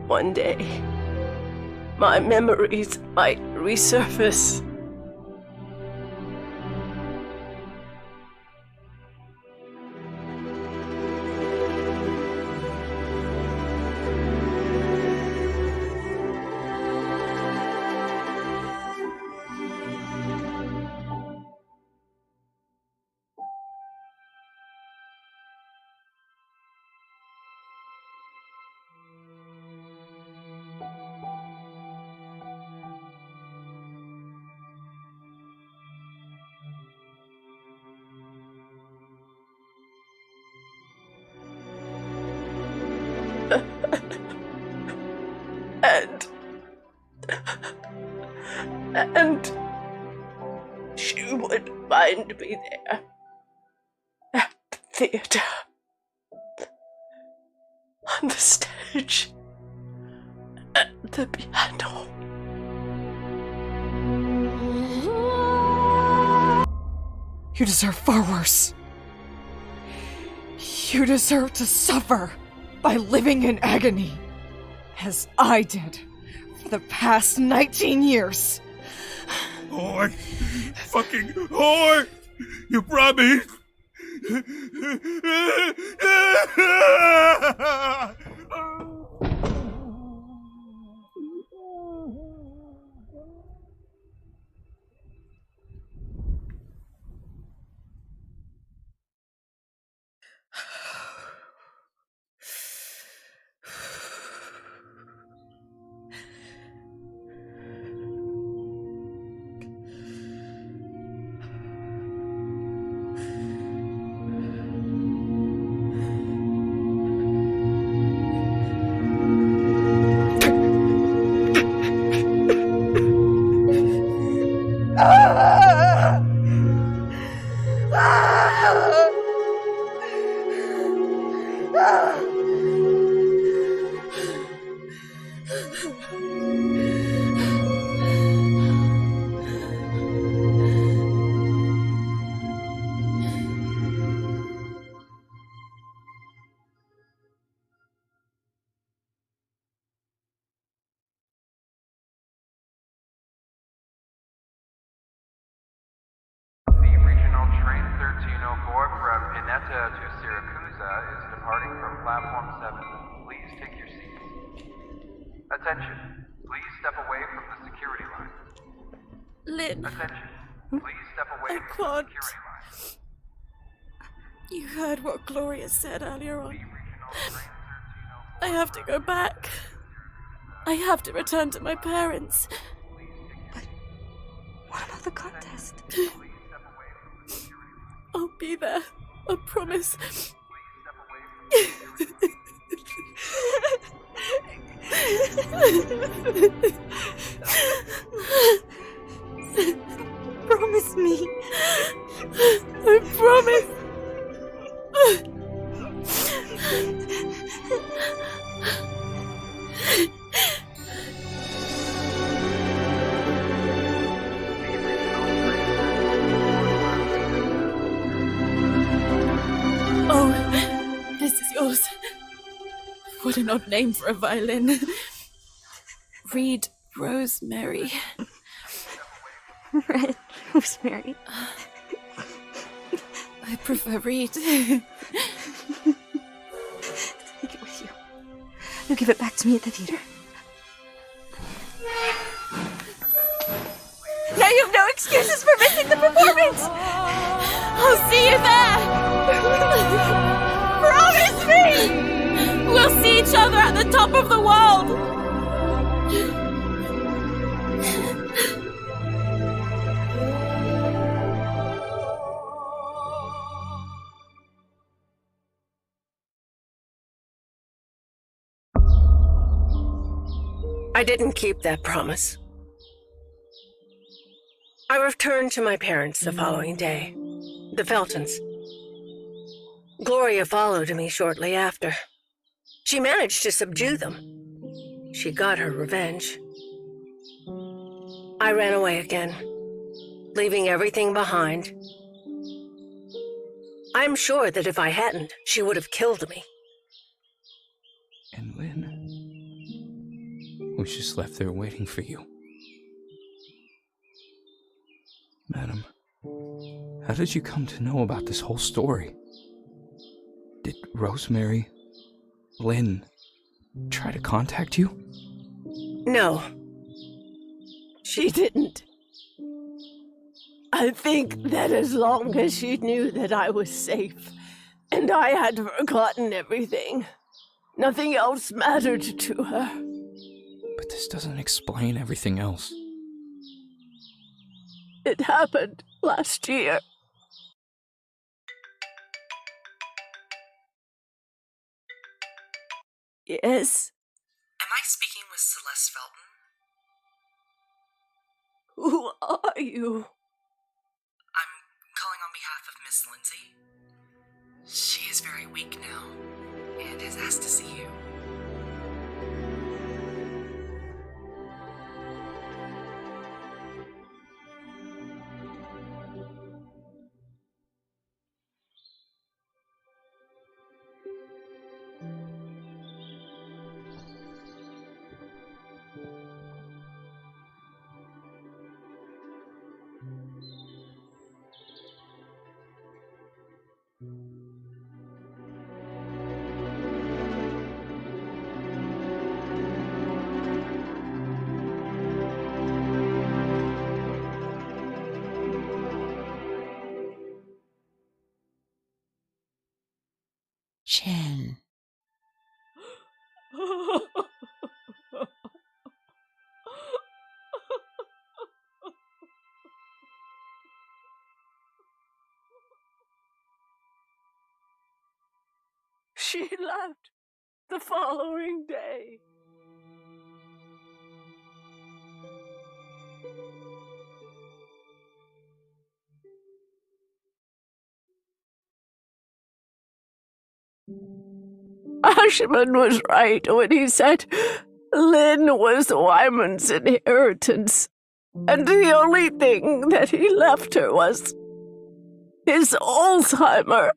one day my memories might resurface. And she would find me there at the theater, on the stage, at the piano. You deserve far worse. You deserve to suffer by living in agony, as I did for the past 19 years. Whore! Fucking whore! You promised! Regional Train 1304 from Pineta to Siracusa is departing from Platform 7. Please take your seats. Attention, please step away from the security line. Lynn. Attention, please step away I from can't. the security line. You heard what Gloria said earlier on. I have to go back. I have to return to my parents. But what about the contest? I'll be there. I promise. Promise me. I promise. Oh, this is yours. What an odd name for a violin. Reed Rosemary. Red Rosemary. I prefer Reed. Take it with you. You'll give it back to me at the theater. Now you have no excuses for missing the performance! I'll see you there! Promise me! We'll see each other at the top of the world! I didn't keep that promise. I returned to my parents the following day, the Feltons. Gloria followed me shortly after. She managed to subdue them. She got her revenge. I ran away again, leaving everything behind. I'm sure that if I hadn't, she would have killed me. And Lynn was just left there waiting for you. Madam, how did you come to know about this whole story? Did Rosemary, Lynn, try to contact you? No. She didn't. I think that as long as she knew that I was safe and I had forgotten everything, nothing else mattered to her. But this doesn't explain everything else. It happened last year. Yes? Am I speaking with Celeste Felton? Who are you? I'm calling on behalf of Miss Lindsay. She is very weak now and has asked to see you. Chen. She left the following day. Ashman was right when he said Lynn was Wyman's inheritance, and the only thing that he left her was his Alzheimer.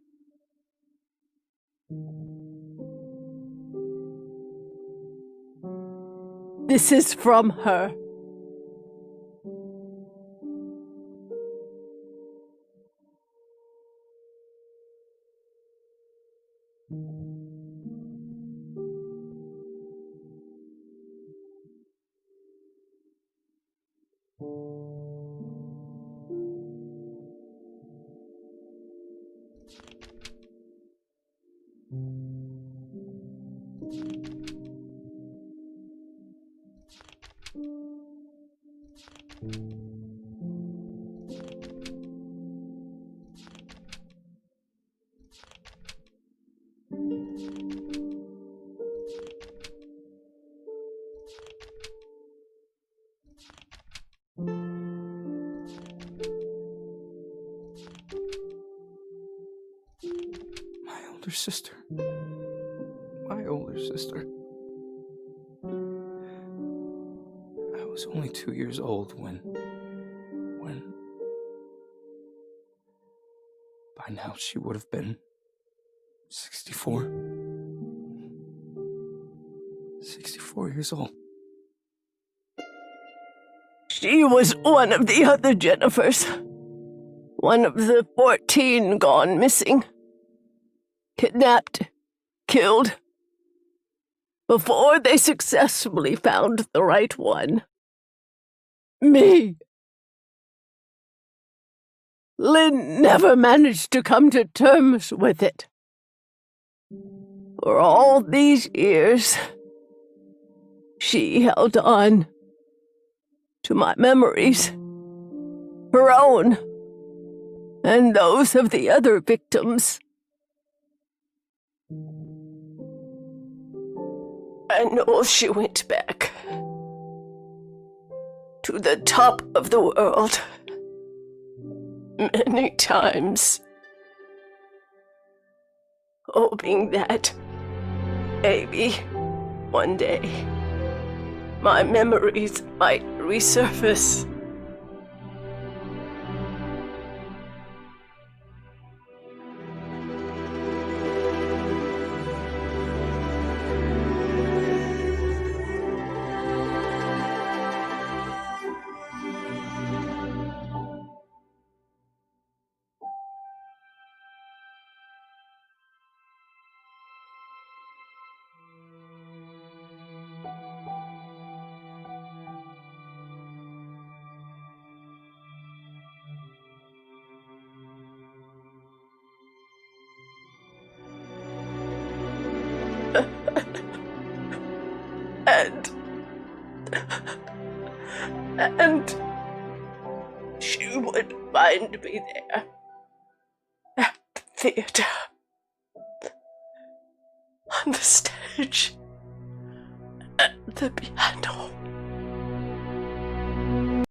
This is from her. Sister. My older sister. I was only 2 years old when... By now she would have been 64. 64 years old. She was one of the other Jennifers. One of the 14 gone missing. Kidnapped, killed, before they successfully found the right one. Me. Lynn never managed to come to terms with it. For all these years, she held on to my memories, her own, and those of the other victims. I know she went back to the top of the world many times, hoping that maybe one day my memories might resurface. And she would find me there at the theater, on the stage, the piano.